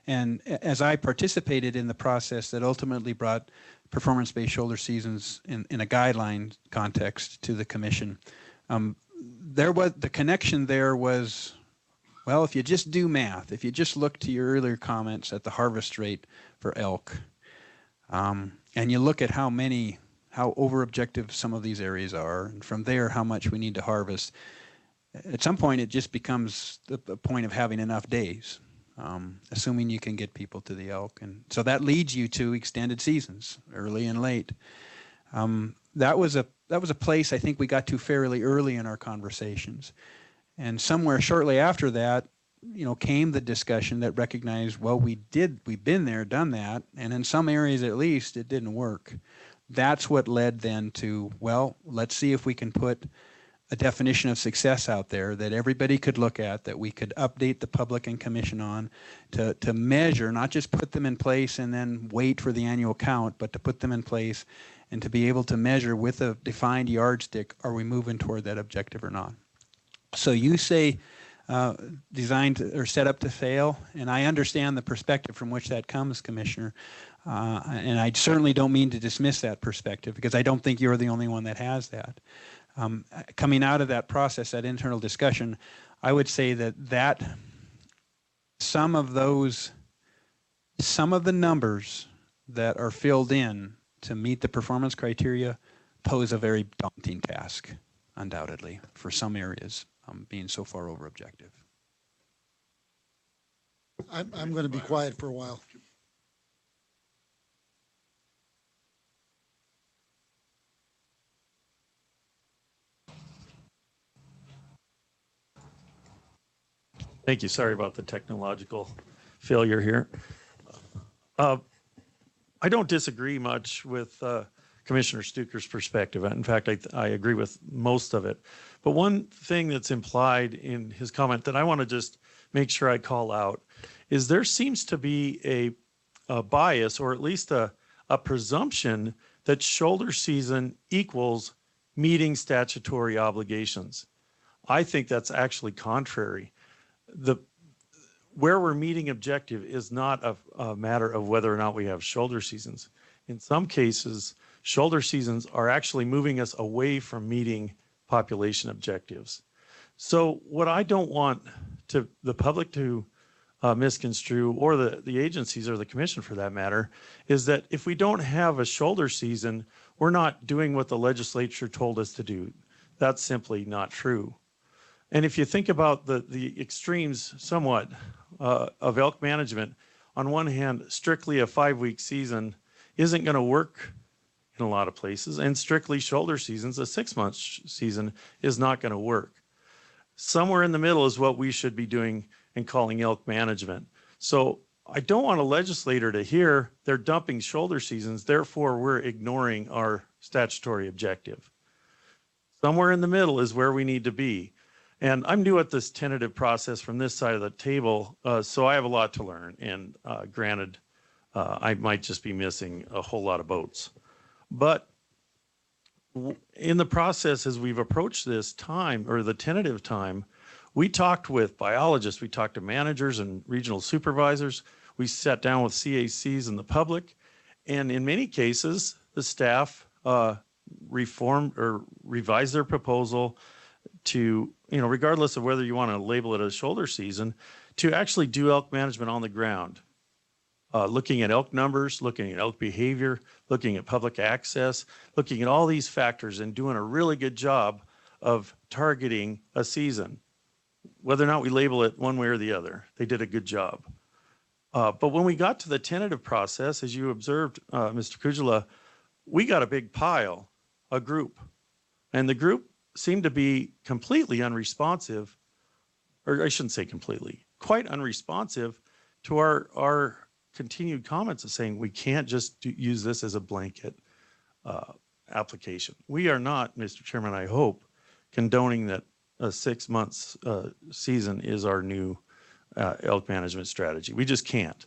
And as I participated in the process that ultimately brought performance-based shoulder seasons in a guideline context to the commission, the connection there was, well, if you just do math, if you just look to your earlier comments at the harvest rate for elk, and you look at how over-objective some of these areas are, and from there how much we need to harvest, at some point it just becomes the point of having enough days, assuming you can get people to the elk. And so that leads you to extended seasons, early and late. That was a place I think we got to fairly early in our conversations. And somewhere shortly after that, came the discussion that recognized, well, we've been there, done that, and in some areas at least, it didn't work. That's what led then to, well, let's see if we can put a definition of success out there that everybody could look at, that we could update the public and commission on to measure, not just put them in place and then wait for the annual count, but to put them in place and to be able to measure with a defined yardstick, are we moving toward that objective or not? So you say designed or set up to fail, and I understand the perspective from which that comes, Commissioner, and I certainly don't mean to dismiss that perspective because I don't think you're the only one that has that. Coming out of that process, that internal discussion, I would say that some of the numbers that are filled in to meet the performance criteria pose a very daunting task. undoubtedly, for some areas, being so far over objective. I'm going to be quiet for a while. Thank you. Sorry about the technological failure here. I don't disagree much with Commissioner Stuker's perspective. In fact, I agree with most of it. But one thing that's implied in his comment that I want to just make sure I call out is there seems to be a bias, or at least a presumption, that shoulder season equals meeting statutory obligations. I think that's actually contrary. Where we're meeting objective is not a matter of whether or not we have shoulder seasons. In some cases, shoulder seasons are actually moving us away from meeting population objectives. So what I don't want the public to misconstrue, or the agencies or the commission for that matter, is that if we don't have a shoulder season, we're not doing what the legislature told us to do. That's simply not true. And if you think about the extremes somewhat of elk management, on one hand, strictly a 5-week season isn't going to work in a lot of places, and strictly shoulder seasons, a 6-month season, is not going to work. Somewhere in the middle is what we should be doing and calling elk management. So I don't want a legislator to hear they're dumping shoulder seasons, therefore we're ignoring our statutory objective. Somewhere in the middle is where we need to be. And I'm new at this tentative process from this side of the table, so I have a lot to learn. And granted, I might just be missing a whole lot of boats. But in the process, as we've approached this time, or the tentative time, we talked with biologists, we talked to managers and regional supervisors, we sat down with CACs and the public, and in many cases, the staff reformed or revised their proposal to, regardless of whether you want to label it a shoulder season, to actually do elk management on the ground. Looking at elk numbers, looking at elk behavior, looking at public access, looking at all these factors and doing a really good job of targeting a season. Whether or not we label it one way or the other, they did a good job. But when we got to the tentative process, as you observed, Mr. Kujala, we got a big pile, a group. And the group seemed to be completely unresponsive, or I shouldn't say completely, quite unresponsive to our continued comments of saying we can't just use this as a blanket application. We are not, Mr. Chairman, I hope, condoning that a 6 months season is our new elk management strategy. We just can't.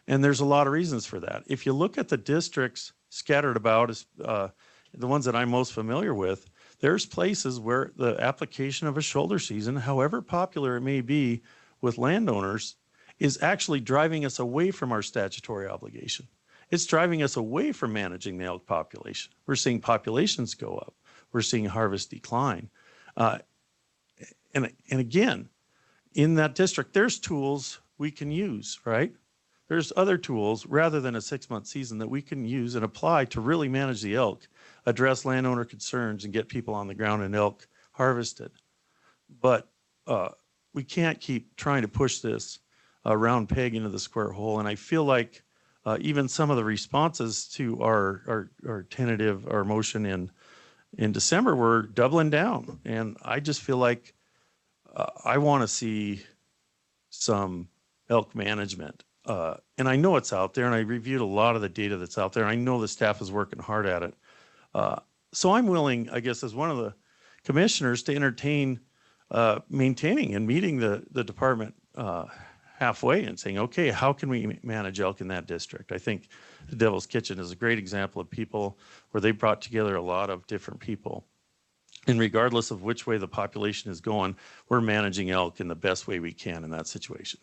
And there's a lot of reasons for that. If you look at the districts scattered about, the ones that I'm most familiar with, there's places where the application of a shoulder season, however popular it may be with landowners, is actually driving us away from our statutory obligation. It's driving us away from managing the elk population. We're seeing populations go up. We're seeing harvest decline. And again, in that district, there's tools we can use, right? There's other tools rather than a 6-month season that we can use and apply to really manage the elk, address landowner concerns, and get people on the ground and elk harvested. But we can't keep trying to push this round peg into the square hole. And I feel like even some of the responses to our tentative, our motion in December were doubling down. And I just feel like I want to see some elk management. And I know it's out there, and I reviewed a lot of the data that's out there. I know the staff is working hard at it. So I'm willing, I guess, as one of the commissioners, to entertain maintaining and meeting the department halfway and saying, okay, how can we manage elk in that district? I think the Devil's Kitchen is a great example of people where they brought together a lot of different people. And regardless of which way the population is going, we're managing elk in the best way we can in that situation.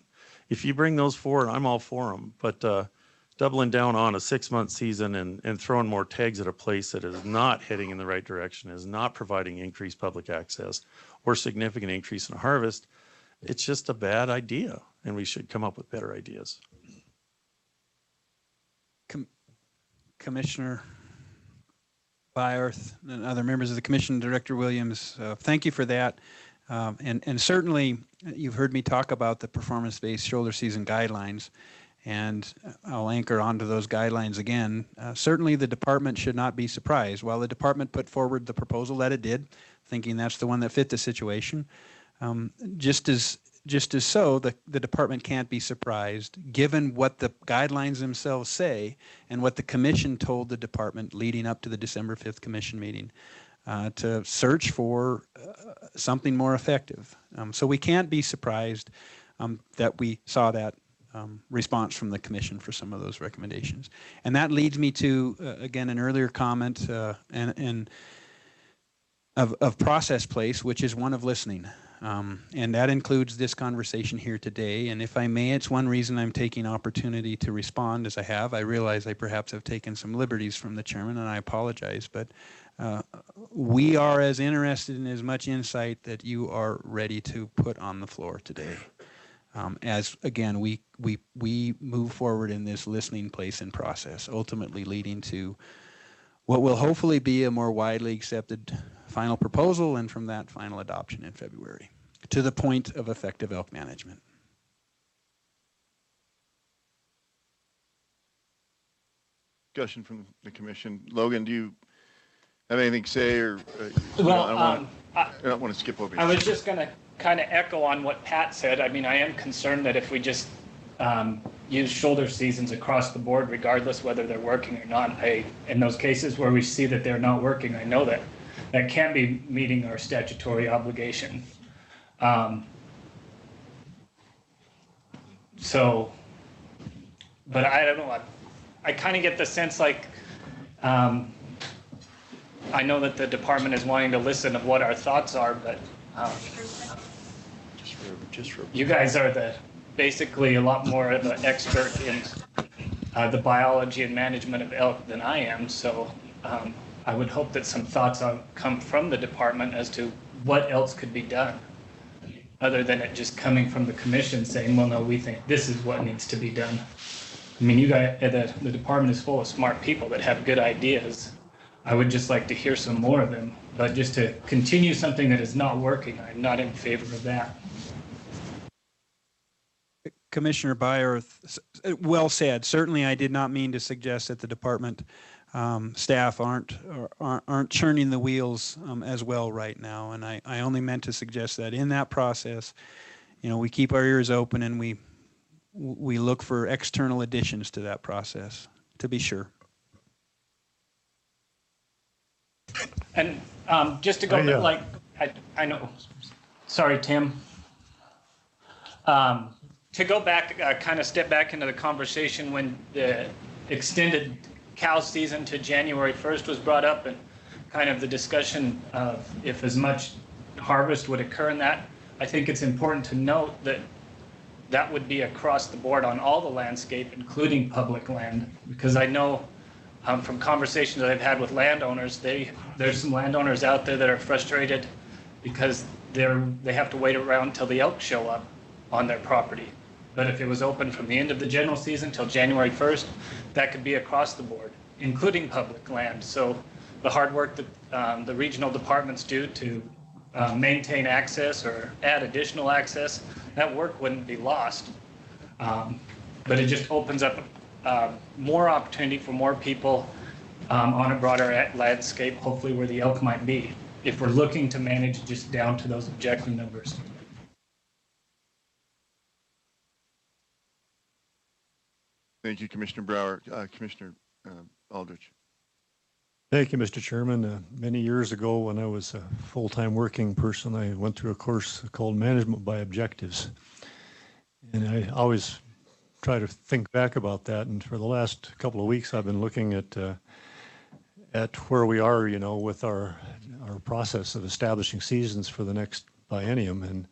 If you bring those forward, I'm all for them. But doubling down on a 6-month season and throwing more tags at a place that is not heading in the right direction, is not providing increased public access or significant increase in harvest, it's just a bad idea, and we should come up with better ideas. Commissioner Byerth, and other members of the commission, Director Williams, thank you for that. And certainly, you've heard me talk about the performance-based shoulder season guidelines, and I'll anchor onto those guidelines again. Certainly, the department should not be surprised. While the department put forward the proposal that it did, thinking that's the one that fit the situation, just as so, the department can't be surprised, given what the guidelines themselves say and what the commission told the department leading up to the December 5th commission meeting, to search for something more effective. So we can't be surprised that we saw that response from the commission for some of those recommendations. And that leads me to, again, an earlier comment and of process place, which is one of listening. And that includes this conversation here today. And if I may, it's one reason I'm taking opportunity to respond as I have. I realize I perhaps have taken some liberties from the chairman, and I apologize, but we are as interested in as much insight that you are ready to put on the floor today. As again, we move forward in this listening place and process, ultimately leading to what will hopefully be a more widely accepted final proposal, and from that, final adoption in February, to the point of effective elk management. Discussion from the commission. Logan, do you have anything to say, or Well, I don't want to skip over you. I was just going to kind of echo on what Pat said. I mean, I am concerned that if we just use shoulder seasons across the board, regardless whether they're working or not, in those cases where we see that they're not working, I know that can't be meeting our statutory obligation. So, but I don't know. I kind of get the sense like, I know that the department is wanting to listen of what our thoughts are, but you guys are basically a lot more of an expert in the biology and management of elk than I am. So I would hope that some thoughts come from the department as to what else could be done, other than it just coming from the commission saying, well, no, we think this is what needs to be done. I mean, you guys, the department is full of smart people that have good ideas. I would just like to hear some more of them, but just to continue something that is not working, I'm not in favor of that. Commissioner Byerth, well said. Certainly, I did not mean to suggest that the department staff aren't churning the wheels as well right now, and I only meant to suggest that in that process, we keep our ears open and we look for external additions to that process, to be sure. And just to go, like, I know, sorry, Tim. To go back, kind of step back into the conversation when the extended cow season to January 1st was brought up, and kind of the discussion of if as much harvest would occur in that, I think it's important to note that that would be across the board on all the landscape, including public land, because I know from conversations that I've had with landowners, there's some landowners out there that are frustrated because they have to wait around till the elk show up on their property. But if it was open from the end of the general season till January 1st, that could be across the board, including public land. So the hard work that the regional departments do to maintain access or add additional access, that work wouldn't be lost. But it just opens up more opportunity for more people on a broader landscape, hopefully where the elk might be, if we're looking to manage just down to those objective numbers. Thank you, Commissioner Brower. Commissioner Aldrich. Thank you, Mr. Chairman. Many years ago, when I was a full-time working person, I went through a course called Management by Objectives. And I always try to think back about that. And for the last couple of weeks, I've been looking at where we are, with our process of establishing seasons for the next biennium.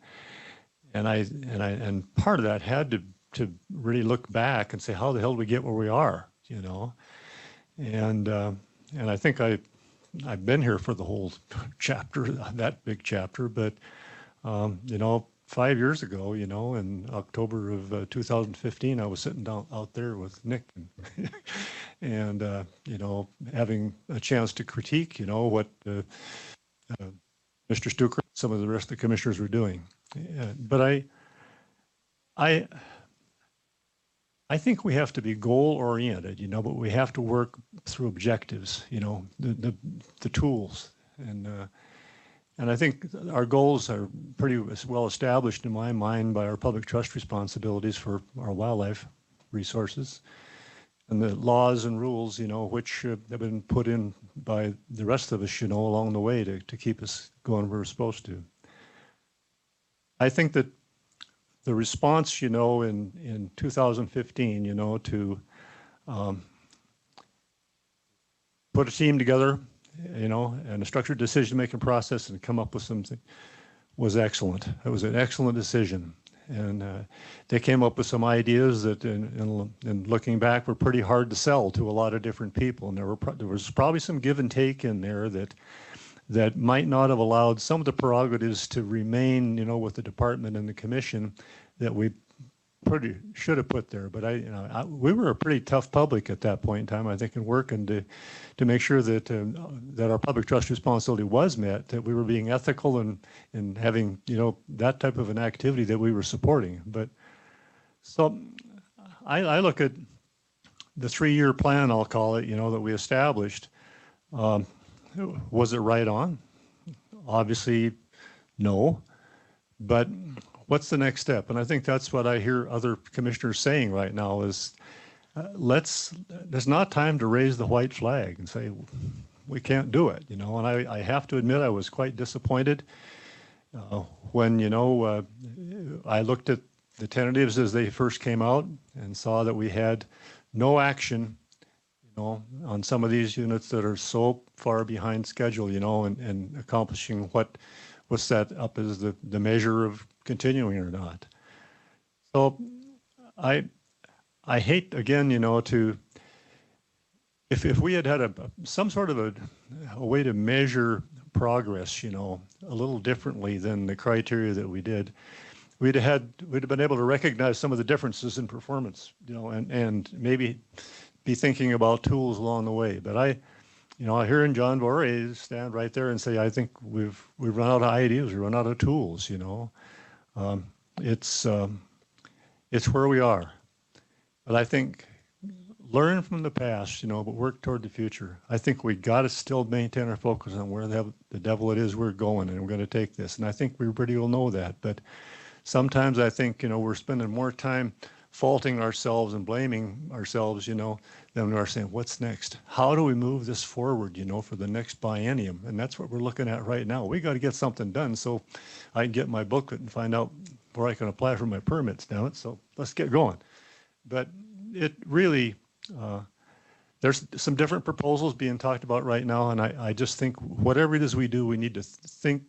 And part of that had to really look back and say, how the hell did we get where we are, And I think I've been here for the whole chapter, that big chapter, but 5 years ago, you know, in October of 2015, I was sitting down out there with Nick and you know, having a chance to critique, you know, what Mr. Stuker, some of the rest of the commissioners were doing. But I, I think we have to be goal oriented, you know, but we have to work through objectives, you know, the tools. And I think our goals are pretty well established in my mind by our public trust responsibilities for our wildlife resources and the laws and rules, you know, which have been put in by the rest of us, you know, along the way to keep us going where we're supposed to. I think that the response, you know, in 2015, you know, to put a team together, you know, and a structured decision-making process and come up with something was excellent. It was an excellent decision. And they came up with some ideas that, in looking back, were pretty hard to sell to a lot of different people. And there was probably some give and take in there that might not have allowed some of the prerogatives to remain, you know, with the department and the commission that we pretty should have put there. But we were a pretty tough public at that point in time, I think, in working to make sure that that our public trust responsibility was met, that we were being ethical and having, you know, that type of an activity that we were supporting. But so I look at the 3-year plan, I'll call it, you know, that we established. Was it right on? Obviously, no. But what's the next step? And I think that's what I hear other commissioners saying right now is there's not time to raise the white flag and say, we can't do it, you know. And I have to admit, I was quite disappointed when, you know, I looked at the tentatives as they first came out and saw that we had no action, you know, on some of these units that are so far behind schedule, you know, and accomplishing what was set up as the measure of continuing or not. So I hate, again, you know, if we had some sort of a way to measure progress, you know, a little differently than the criteria that we did, we'd have been able to recognize some of the differences in performance, you know, and maybe be thinking about tools along the way. But I hear John Vore stand right there and say, I think we've run out of ideas, we've run out of tools, you know. It's where we are. But I think learn from the past, you know, but work toward the future. I think we got to still maintain our focus on where the devil it is we're going, and we're going to take this. And I think we pretty well know that. But sometimes I think, you know, we're spending more time faulting ourselves and blaming ourselves, you know, than we are saying, what's next? How do we move this forward, you know, for the next biennium? And that's what we're looking at right now. We got to get something done so I can get my booklet and find out where I can apply for my permits down it. So let's get going. But it really, there's some different proposals being talked about right now. And I just think whatever it is we do, we need to think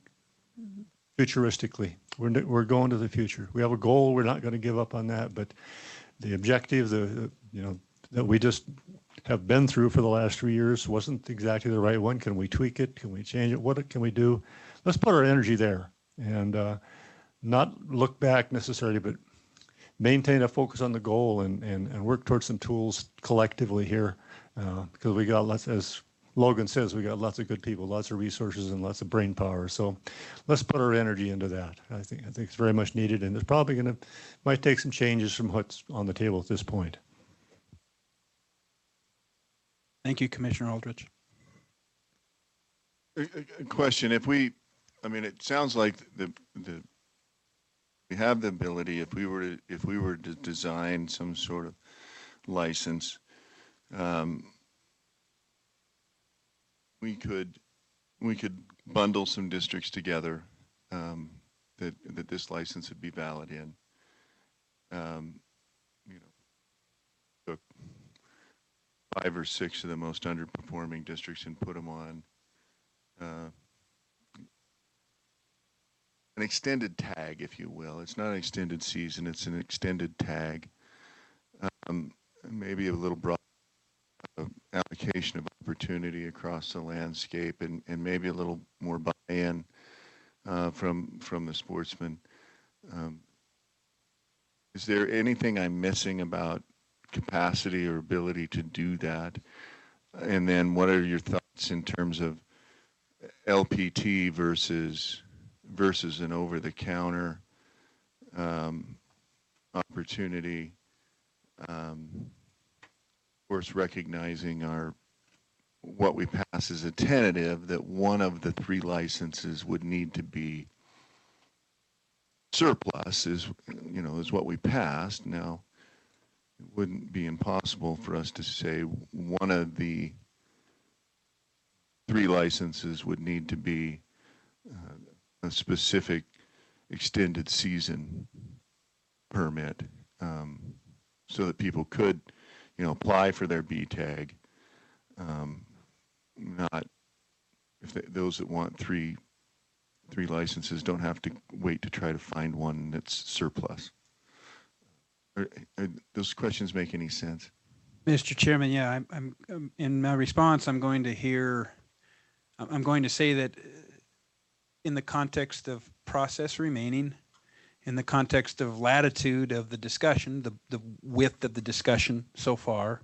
futuristically. We're going to the future. We have a goal. We're not going to give up on that. But the objective, you know, that we just have been through for the last 3 years wasn't exactly the right one. Can we tweak it? Can we change it? What can we do? Let's put our energy there and not look back necessarily, but maintain a focus on the goal and work towards some tools collectively here because we got lots, as Logan says, we got lots of good people, lots of resources, and lots of brain power. So let's put our energy into that. I think it's very much needed, and it's probably might take some changes from what's on the table at this point. Thank you, Commissioner Aldrich. A question: I mean, it sounds like we have the ability, if we were to design some sort of license, we could bundle some districts together that this license would be valid in. You know, took 5 or 6 of the most underperforming districts and put them on an extended tag, if you will. It's not an extended season, it's an extended tag. Maybe a little broad application of opportunity across the landscape and maybe a little more buy-in from the sportsmen. Um, is there anything I'm missing about capacity or ability to do that? And then what are your thoughts in terms of LPT versus an over-the-counter opportunity? Of course, recognizing what we pass as a tentative, that one of the three licenses would need to be surplus is what we passed. Now, it wouldn't be impossible for us to say one of the three licenses would need to be a specific extended season permit, so that people could, apply for their B tag. Not if those that want three licenses don't have to wait to try to find one that's surplus. Are those questions make any sense? Mr. Chairman, yeah, in my response, I'm going to say that in the context of process remaining, in the context of latitude of the discussion, the width of the discussion so far,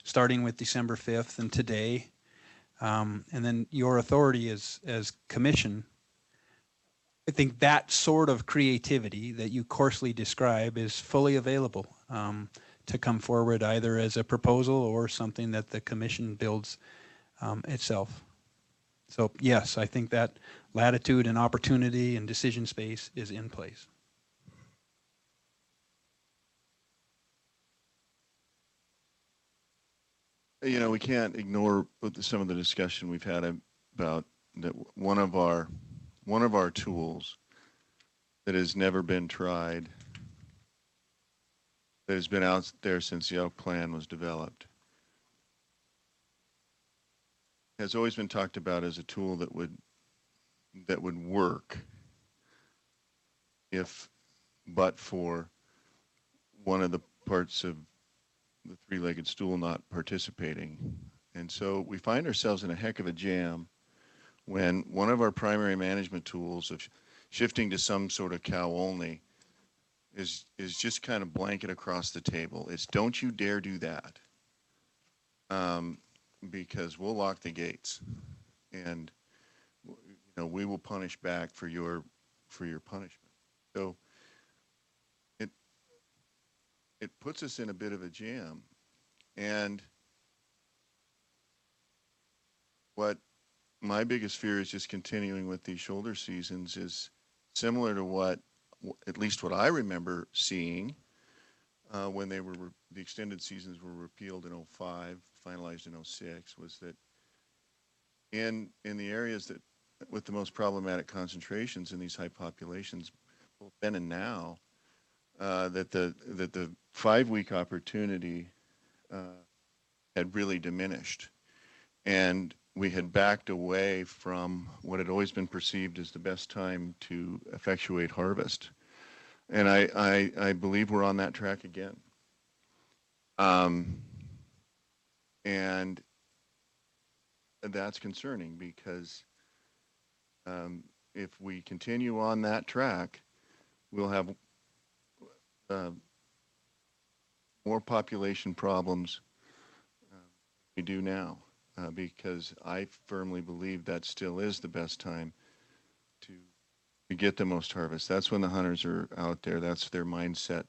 starting with December 5th and today, and then your authority as commission, I think that sort of creativity that you coarsely describe is fully available to come forward either as a proposal or something that the commission builds itself. So yes, I think that latitude and opportunity and decision space is in place. We can't ignore some of the discussion we've had about that one of our tools that has never been tried, that has been out there since the Elk Plan was developed, has always been talked about as a tool that would work if but for one of the parts of the three-legged stool not participating. And so we find ourselves in a heck of a jam when one of our primary management tools of shifting to some sort of cow only is just kind of blanket across the table. It's don't you dare do that, because we'll lock the gates, and we will punish back for your punishment. So it puts us in a bit of a jam. And what my biggest fear is just continuing with these shoulder seasons is similar to what, at least what I remember seeing when the extended seasons were repealed in 05, finalized in 06, was that in the areas that with the most problematic concentrations in these high populations, both then and now, that the 5-week opportunity had really diminished, and we had backed away from what had always been perceived as the best time to effectuate harvest. And I believe we're on that track again. And that's concerning because if we continue on that track, we'll have more population problems we do now, because I firmly believe that still is the best time to get the most harvest. That's when the hunters are out there. That's their mindset.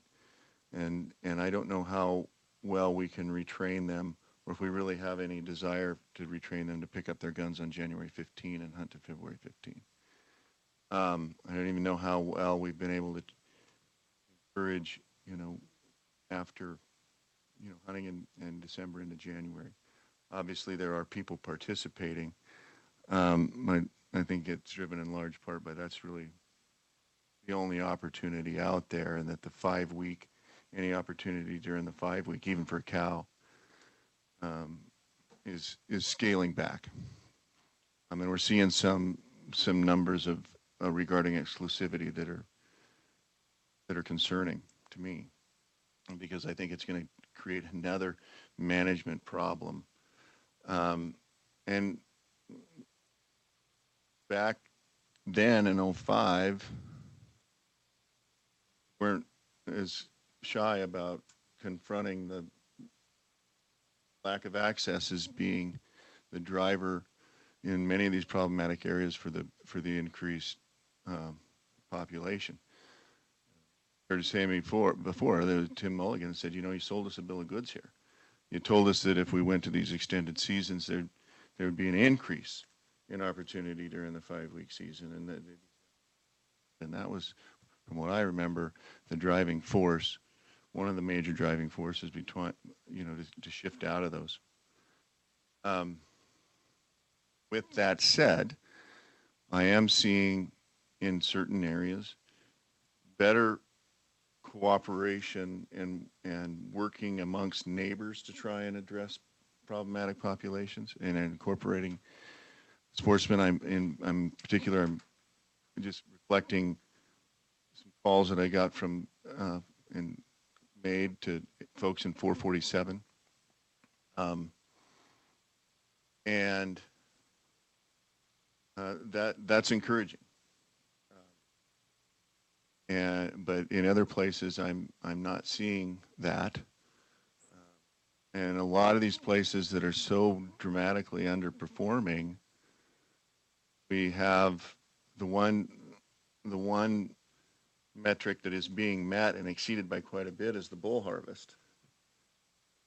And I don't know how well we can retrain them, or if we really have any desire to retrain them to pick up their guns on January 15 and hunt to February 15. I don't even know how well we've been able to encourage, after, hunting in December into January. Obviously, there are people participating. I think it's driven in large part by that's really the only opportunity out there, and that the 5-week, any opportunity during the 5-week, even for a cow, is scaling back. I mean, we're seeing some numbers of regarding exclusivity that are concerning to me, because I think it's going to create another management problem. And back then in 05, weren't as shy about confronting the lack of access as being the driver in many of these problematic areas for the increased population. I heard saying before Tim Mulligan said, you sold us a bill of goods here. You told us that if we went to these extended seasons, there would be an increase in opportunity during the 5-week season, and that was, from what I remember, the driving force, one of the major driving forces between, to shift out of those. With that said, I am seeing in certain areas better cooperation and working amongst neighbors to try and address problematic populations and incorporating sportsmen. I'm particular. I'm just reflecting some calls that I got from and made to folks in 447, and that's encouraging. But in other places, I'm not seeing that. And a lot of these places that are so dramatically underperforming, we have the one metric that is being met and exceeded by quite a bit is the bull harvest.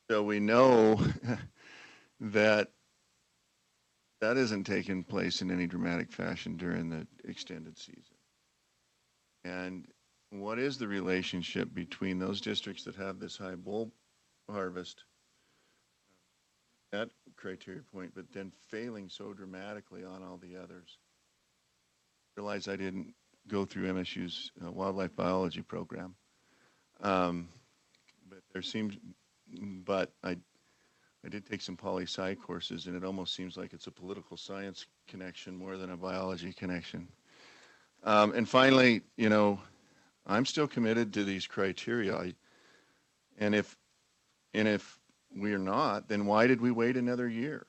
So we know that isn't taking place in any dramatic fashion during the extended season. And what is the relationship between those districts that have this high bull harvest, that criteria point, but then failing so dramatically on all the others? I realize I didn't go through MSU's wildlife biology program, but I did take some poli-sci courses, and it almost seems like it's a political science connection more than a biology connection. And finally, I'm still committed to these criteria. And if we are not, then why did we wait another year?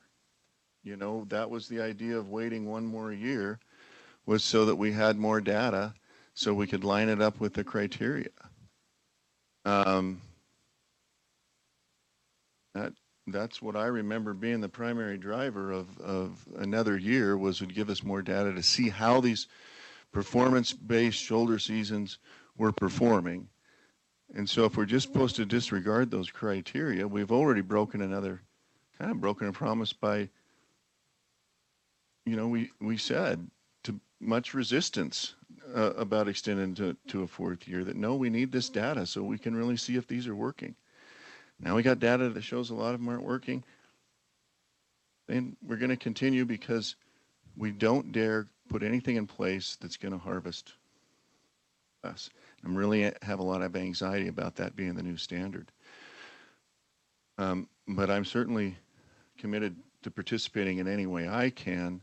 That was the idea of waiting one more year, was so that we had more data so we could line it up with the criteria. That's what I remember being the primary driver of another year, would give us more data to see how these performance-based shoulder seasons were performing. And so if we're just supposed to disregard those criteria, we've already broken a promise by, we said to much resistance about extending to a 4th year that, no, we need this data so we can really see if these are working. Now we got data that shows a lot of them aren't working. And we're going to continue because we don't dare put anything in place that's going to harvest less. I'm really have a lot of anxiety about that being the new standard. But I'm certainly committed to participating in any way I can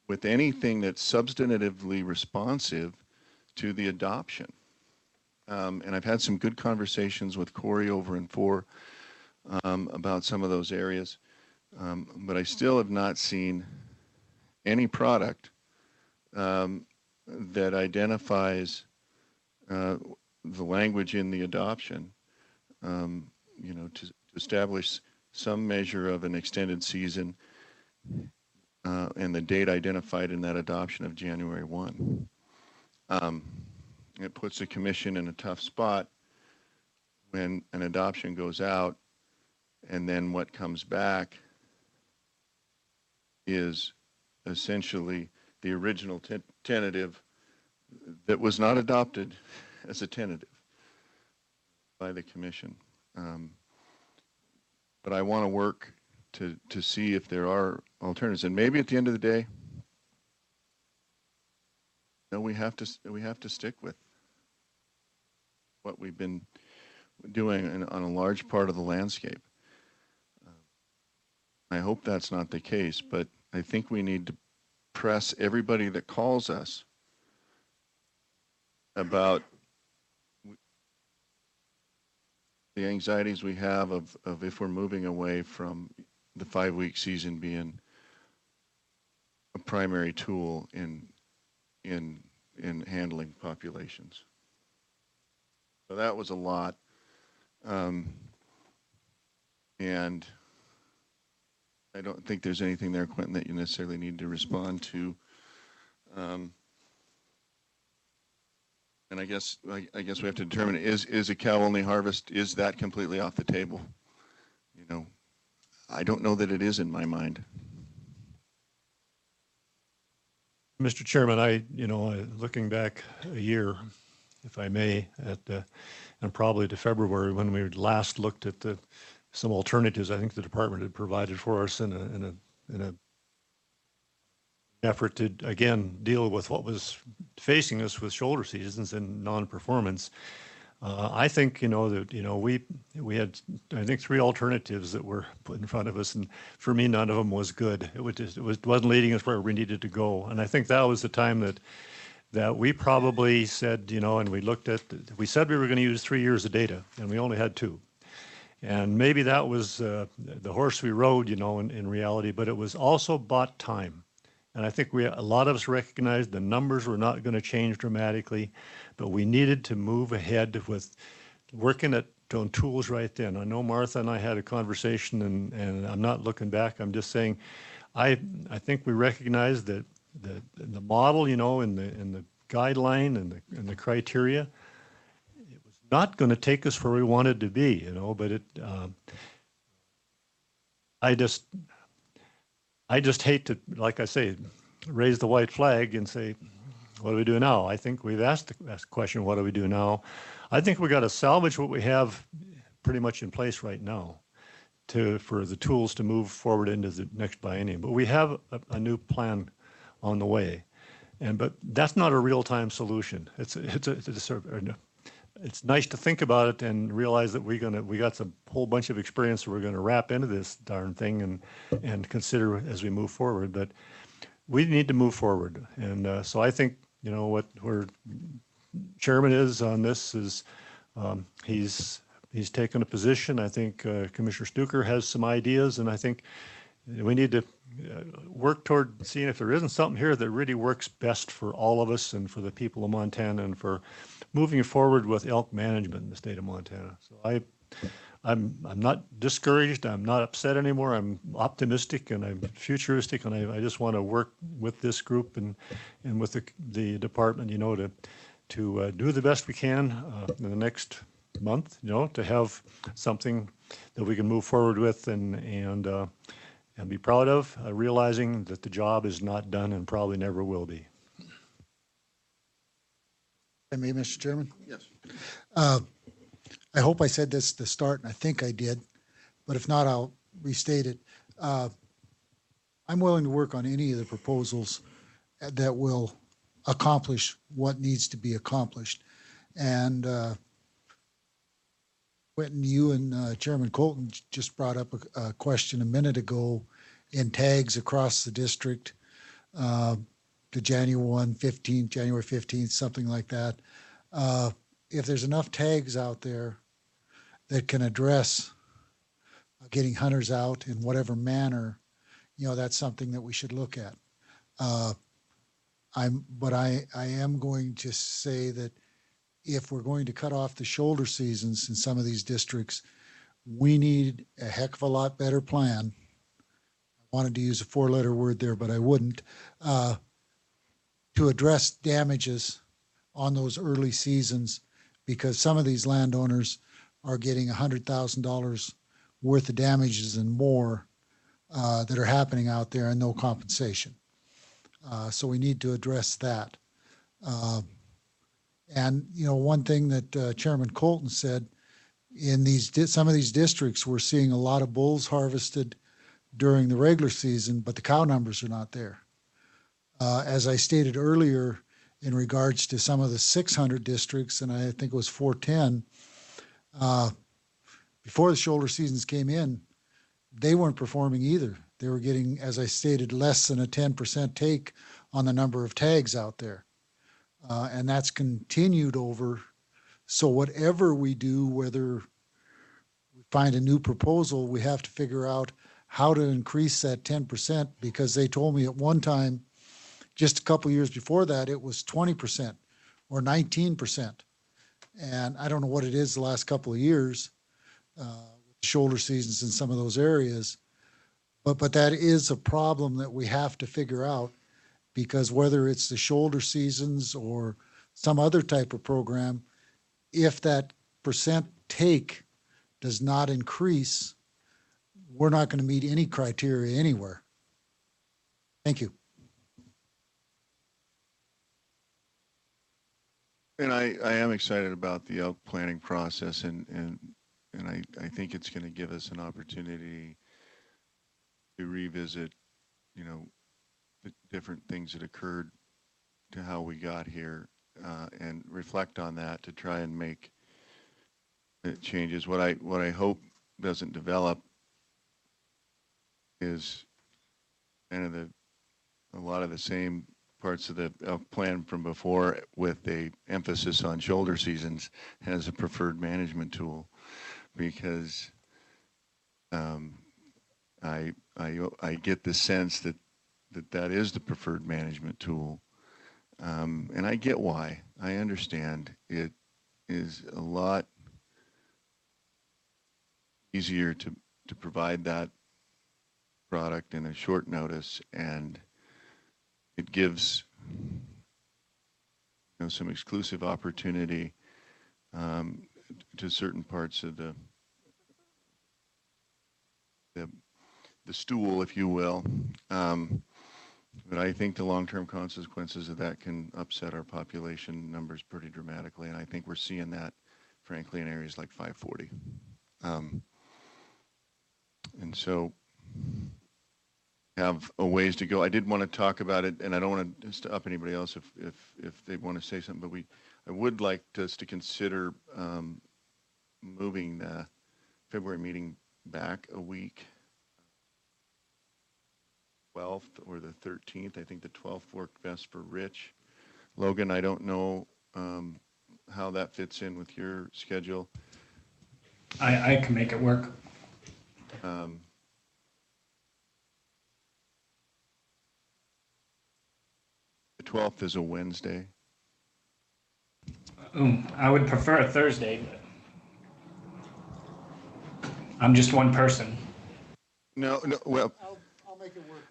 with anything that's substantively responsive to the adoption. And I've had some good conversations with Corey over in 4 about some of those areas. But I still have not seen any product that identifies the language in the adoption, to establish some measure of an extended season and the date identified in that adoption of January 1. It puts the commission in a tough spot when an adoption goes out and then what comes back is essentially the original tentative that was not adopted as a tentative by the commission. But I want to work to see if there are alternatives. And maybe at the end of the day, we have to stick with what we've been doing on a large part of the landscape. I hope that's not the case, but I think we need to press everybody that calls us about the anxieties we have of if we're moving away from the 5-week season being a primary tool in handling populations. So that was a lot. And I don't think there's anything there, Quentin, that you necessarily need to respond to. And I guess we have to determine, is a cow-only harvest, is that completely off the table? You know, I don't know that it is in my mind. Mr. Chairman, looking back a year, if I may, and probably to February when we last looked at some alternatives I think the department had provided for us in an effort to, again, deal with what was facing us with shoulder seasons and non-performance. I think, we had, I think, 3 alternatives that were put in front of us, and for me, none of them was good. Wasn't leading us where we needed to go. And I think that was the time that we probably said, and we said we were going to use 3 years of data, and we only had 2. And maybe that was the horse we rode, in reality, but it was also bought time. And I think a lot of us recognized the numbers were not going to change dramatically, but we needed to move ahead with working on tools right then. I know Martha and I had a conversation, and I'm not looking back. I'm just saying, I think we recognized that the model, in the guideline and the criteria, it was not going to take us where we wanted to be, but I just hate to, like I say, raise the white flag and say, what do we do now? I think we've asked the question, what do we do now? I think we got to salvage what we have pretty much in place right now for the tools to move forward into the next biennium. But we have a new plan on the way, but that's not a real-time solution. It's nice to think about it and realize that we got a whole bunch of experience that we're going to wrap into this darn thing and consider as we move forward. But we need to move forward, and so I think what where chairman is on this is he's taken a position. I think Commissioner Stuker has some ideas, and I think we need to work toward seeing if there isn't something here that really works best for all of us and for the people of Montana and for moving forward with elk management in the state of Montana. So I'm not discouraged. I'm not upset anymore. I'm optimistic and I'm futuristic, and I just want to work with this group and with the department, to do the best we can in the next month, to have something that we can move forward with and be proud of, realizing that the job is not done and probably never will be. I may, Mr. Chairman? Yes. I hope I said this at the start, and I think I did, but if not, I'll restate it. I'm willing to work on any of the proposals that will accomplish what needs to be accomplished. And Quentin, you and Chairman Colton just brought up a question a minute ago in tags across the district to January 15th, something like that. If there's enough tags out there that can address getting hunters out in whatever manner, that's something that we should look at. But I am going to say that if we're going to cut off the shoulder seasons in some of these districts, we need a heck of a lot better plan. I wanted to use a 4-letter word there, but I wouldn't, to address damages on those early seasons, because some of these landowners are getting $100,000 worth of damages and more that are happening out there and no compensation. So we need to address that. And, one thing that Chairman Colton said, in some of these districts, we're seeing a lot of bulls harvested during the regular season, but the cow numbers are not there. As I stated earlier, in regards to some of the 600 districts, and I think it was 410, before the shoulder seasons came in, they weren't performing either. They were getting, as I stated, less than a 10% take on the number of tags out there. And that's continued over. So whatever we do, whether we find a new proposal, we have to figure out how to increase that 10%, because they told me at one time, just a couple of years before that, it was 20% or 19%. And I don't know what it is the last couple of years, with shoulder seasons in some of those areas. But that is a problem that we have to figure out, because whether it's the shoulder seasons or some other type of program, if that percent take does not increase, we're not going to meet any criteria anywhere. Thank you. And I am excited about the elk planning process, and I think it's going to give us an opportunity to revisit, you know, the different things that occurred to how we got here, and reflect on that to try and make changes. What I hope doesn't develop is kind of a lot of the same parts of the plan from before, with a emphasis on shoulder seasons as a preferred management tool, because I get the sense that is the preferred management tool, and I get why. I understand it is a lot easier to provide that product in a short notice, and it gives, you know, some exclusive opportunity to certain parts of the stool, if you will. But I think the long-term consequences of that can upset our population numbers pretty dramatically, and I think we're seeing that, frankly, in areas like 540. And so have a ways to go. I did want to talk about it, and I don't want to stop anybody else if they want to say something, but I would like us to consider moving the February meeting back a week, 12th or the 13th. I think the 12th worked best for Rich. Logan, I don't know how that fits in with your schedule. I can make it work. The 12th is a Wednesday. I would prefer a Thursday, but I'm just one person. No, well, I'll make it work.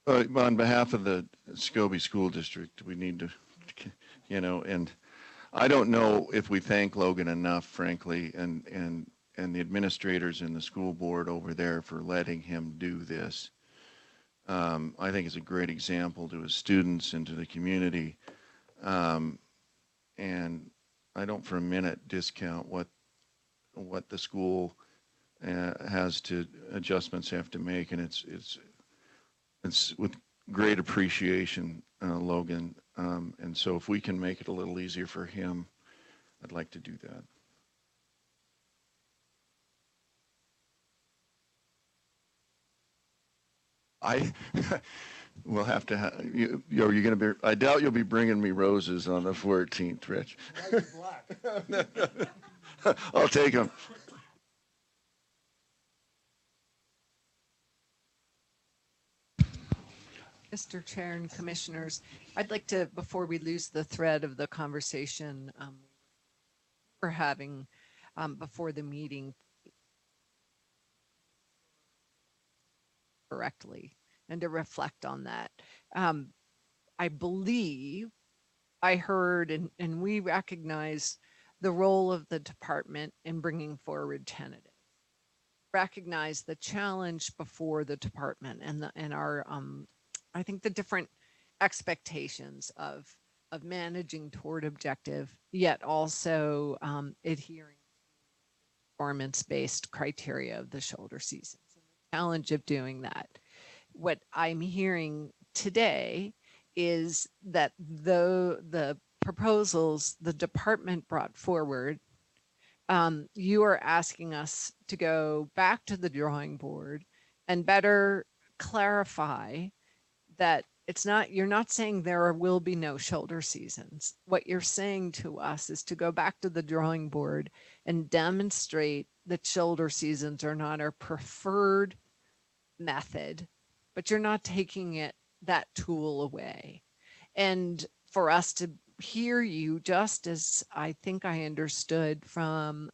on behalf of the Scobie School District, we need to, you know, and I don't know if we thank Logan enough, frankly, and the administrators and the school board over there for letting him do this. I think it's a great example to his students and to the community. And I don't for a minute discount what the school has to adjustments have to make, and it's with great appreciation, Logan. And so if we can make it a little easier for him, I'd like to do that. I will have to have you. Are you going to be? I doubt you'll be bringing me roses on the 14th, Rich. I'll take them. Mr. Chair and Commissioners, I'd like to, before we lose the thread of the conversation we're having before the meeting correctly, and to reflect on that. I believe I heard and we recognize the role of the department in bringing forward tentative. Recognize the challenge before the department and our I think the different expectations of managing toward objective, yet also adhering to performance-based criteria of the shoulder seasons. And the challenge of doing that. What I'm hearing today is that the proposals the department brought forward, you are asking us to go back to the drawing board and better clarify that you're not saying there will be no shoulder seasons. What you're saying to us is to go back to the drawing board and demonstrate that shoulder seasons are not our preferred method, but you're not taking that tool away. And for us to hear you just as I think I understood from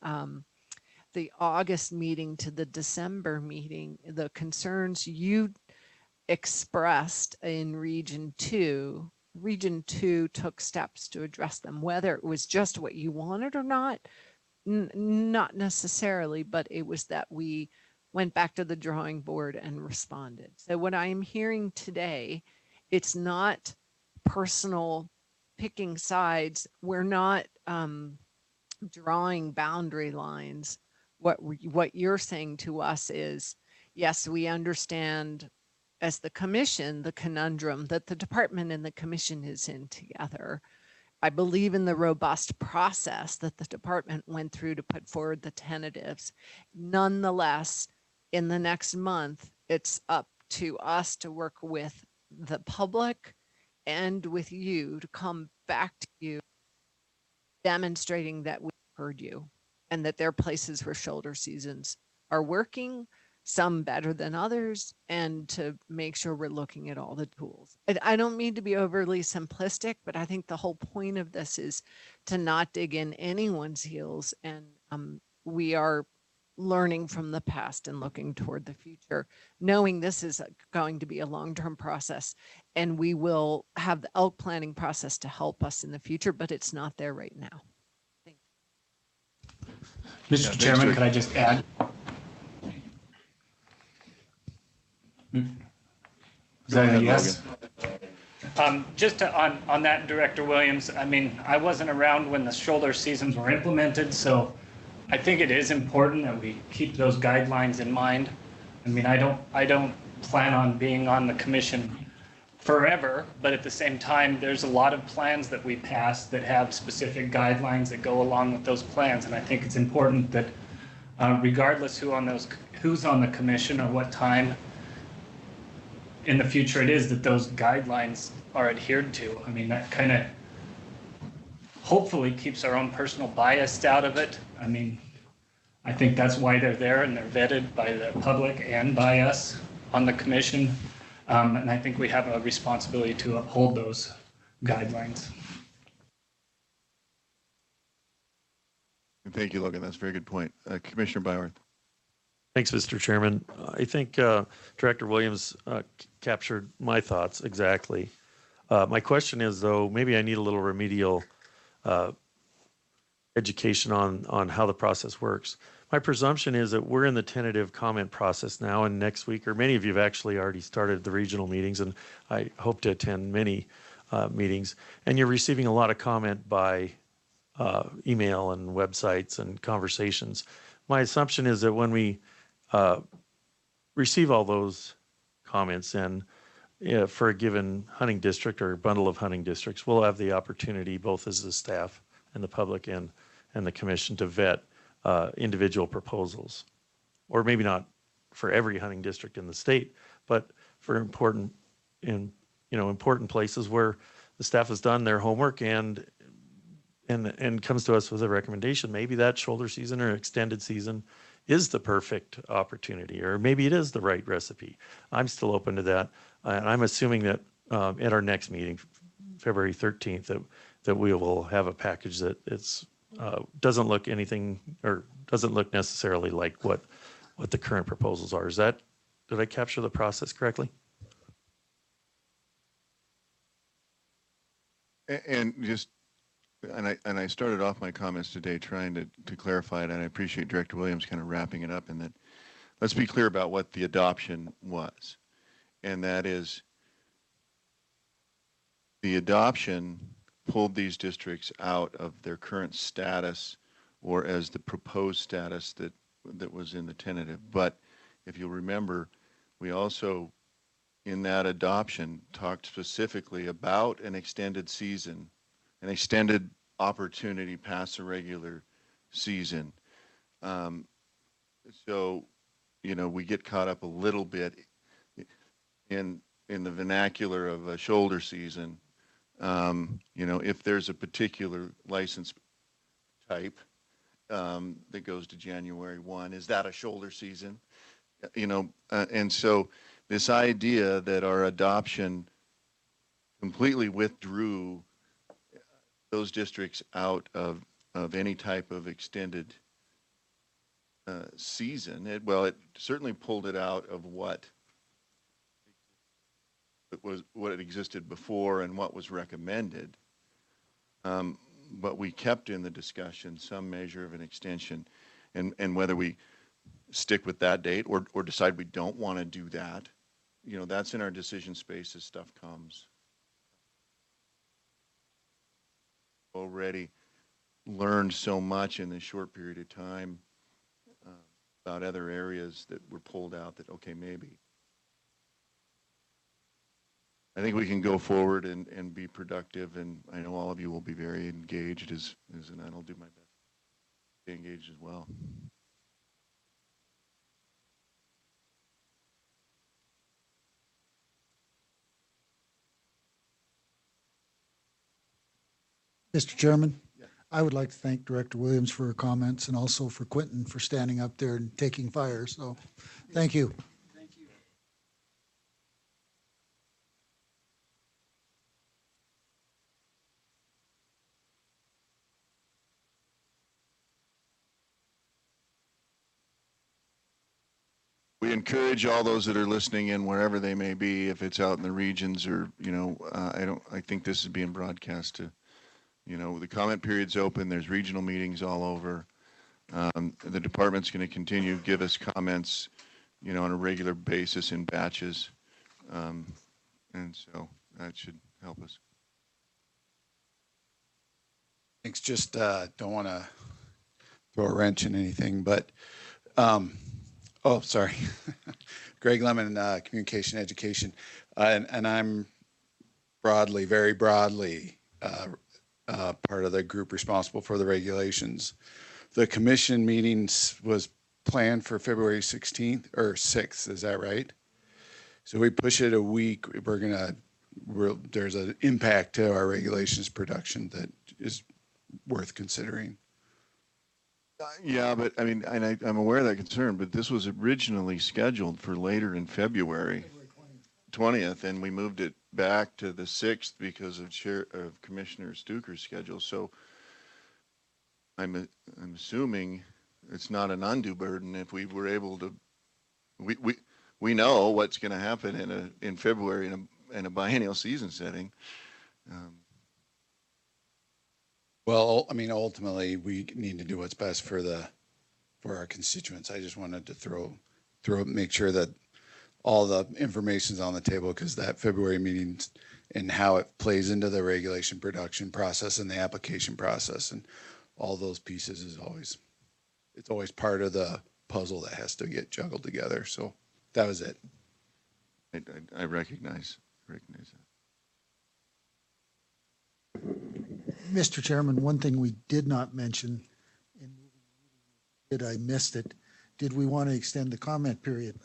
the August meeting to the December meeting, the concerns you expressed in Region 2. Region 2 took steps to address them, whether it was just what you wanted or not, not necessarily, but it was that we went back to the drawing board and responded. So what I'm hearing today, it's not personal picking sides. We're not drawing boundary lines. What you're saying to us is, yes, we understand as the commission, the conundrum that the department and the commission is in together. I believe in the robust process that the department went through to put forward the tentatives. Nonetheless, in the next month, it's up to us to work with the public and with you to come back to you demonstrating that we heard you and that there are places where shoulder seasons are working, some better than others, and to make sure we're looking at all the tools. I don't mean to be overly simplistic, but I think the whole point of this is to not dig in anyone's heels. And we are learning from the past and looking toward the future, knowing this is going to be a long-term process, and we will have the elk planning process to help us in the future, but it's not there right now. Thank Mr. thanks, Chairman, Rick. could I just add? Is Go that a ahead, yes? Logan. On that, Director Williams, I mean, I wasn't around when the shoulder seasons were implemented, so I think it is important that we keep those guidelines in mind. I mean, I don't plan on being on the commission forever, but at the same time, there's a lot of plans that we pass that have specific guidelines that go along with those plans, and I think it's important that regardless who's on the commission or what time in the future it is, that those guidelines are adhered to. I mean, that kind of hopefully keeps our own personal bias out of it. I mean, I think that's why they're there, and they're vetted by the public and by us on the commission. And I think we have a responsibility to uphold those guidelines. Thank you, Logan. That's a very good point. Commissioner Byworth. Thanks, Mr. Chairman. I think Director Williams captured my thoughts exactly. My question is, though, maybe I need a little remedial education on how the process works. My presumption is that we're in the tentative comment process now, and next week, or many of you have actually already started the regional meetings, and I hope to attend many meetings, and you're receiving a lot of comment by email and websites and conversations. My assumption is that when we receive all those comments in for a given hunting district or bundle of hunting districts, we'll have the opportunity, both as the staff and the public and the commission, to vet individual proposals, or maybe not for every hunting district in the state, but for important places where the staff has done their homework and comes to us with a recommendation. Maybe that shoulder season or extended season is the perfect opportunity, or maybe it is the right recipe. I'm still open to that, and I'm assuming that at our next meeting, February 13th, that we will have a package that doesn't look anything, or doesn't look necessarily like what the current proposals are. Did I capture the process correctly? And I started off my comments today trying to clarify it, and I appreciate Director Williams kind of wrapping it up in that. Let's be clear about what the adoption was, and that is the adoption pulled these districts out of their current status, or as the proposed status that was in the tentative. But if you'll remember, we also, in that adoption, talked specifically about an extended season, an extended opportunity past the regular season. So, we get caught up a little bit in the vernacular of a shoulder season. If there's a particular license type that goes to January 1, is that a shoulder season? And so this idea that our adoption completely withdrew those districts out of any type of extended season. It certainly pulled it out of what it existed before and what was recommended. But we kept in the discussion some measure of an extension, and whether we stick with that date or decide we don't want to do that, that's in our decision space as stuff comes. Already learned so much in this short period of time about other areas that were pulled out that, okay, maybe. I think we can go forward and be productive, and I know all of you will be very engaged and I'll do my best to be engaged as well. Mr. Chairman, I would like to thank Director Williams for her comments and also for Quentin for standing up there and taking fire. So thank you. We encourage all those that are listening in, wherever they may be, if it's out in the regions or, I think this is being broadcast to, the comment period's open. There's regional meetings all over. The department's going to continue to give us comments, on a regular basis in batches. And so that should help us. Thanks. Just don't want to throw a wrench in anything, but oh, sorry. Greg Lemon, Communication Education. And I'm very broadly part of the group responsible for the regulations. The commission meetings was planned for February 16th or 6th. Is that right? So we push it a week. There's an impact to our regulations production that is worth considering. Yeah, but I mean, and I'm aware of that concern, but this was originally scheduled for later in February 20th, and we moved it back to the 6th because of Commissioner Stuker's schedule. So I'm assuming it's not an undue burden if we were able to. We know what's going to happen in February in a biennial season setting. Well, I mean, ultimately, we need to do what's best for our constituents. I just wanted to make sure that all the information's on the table, because that February meeting and how it plays into the regulation production process and the application process and all those pieces is always part of the puzzle that has to get juggled together. So that was it. I recognize that. Mr. Chairman, one thing we did not mention, I missed it. Did we want to extend the comment period?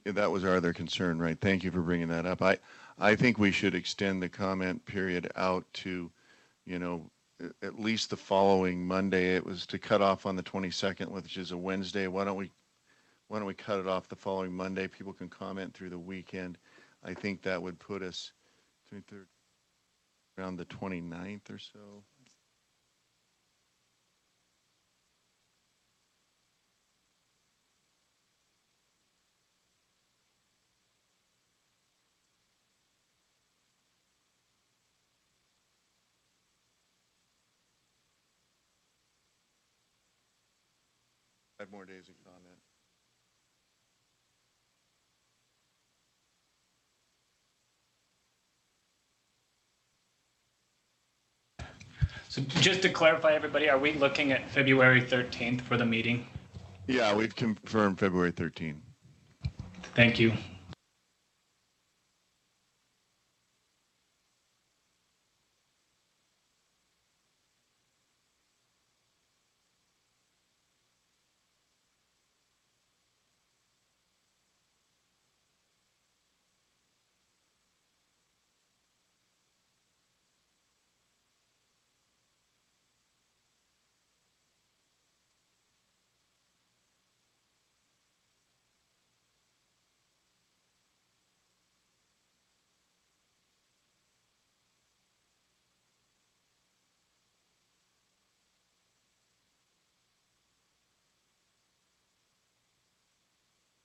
That was our other concern, right? Thank you for bringing that up. I think we should extend the comment period out to, at least the following Monday. It was to cut off on the 22nd, which is a Wednesday. Why don't we cut it off the following Monday? People can comment through the weekend. I think that would put us around the 29th or so. Five more days of comment. So just to clarify, everybody, are we looking at February 13th for the meeting? Yeah, we've confirmed February 13th. Thank you.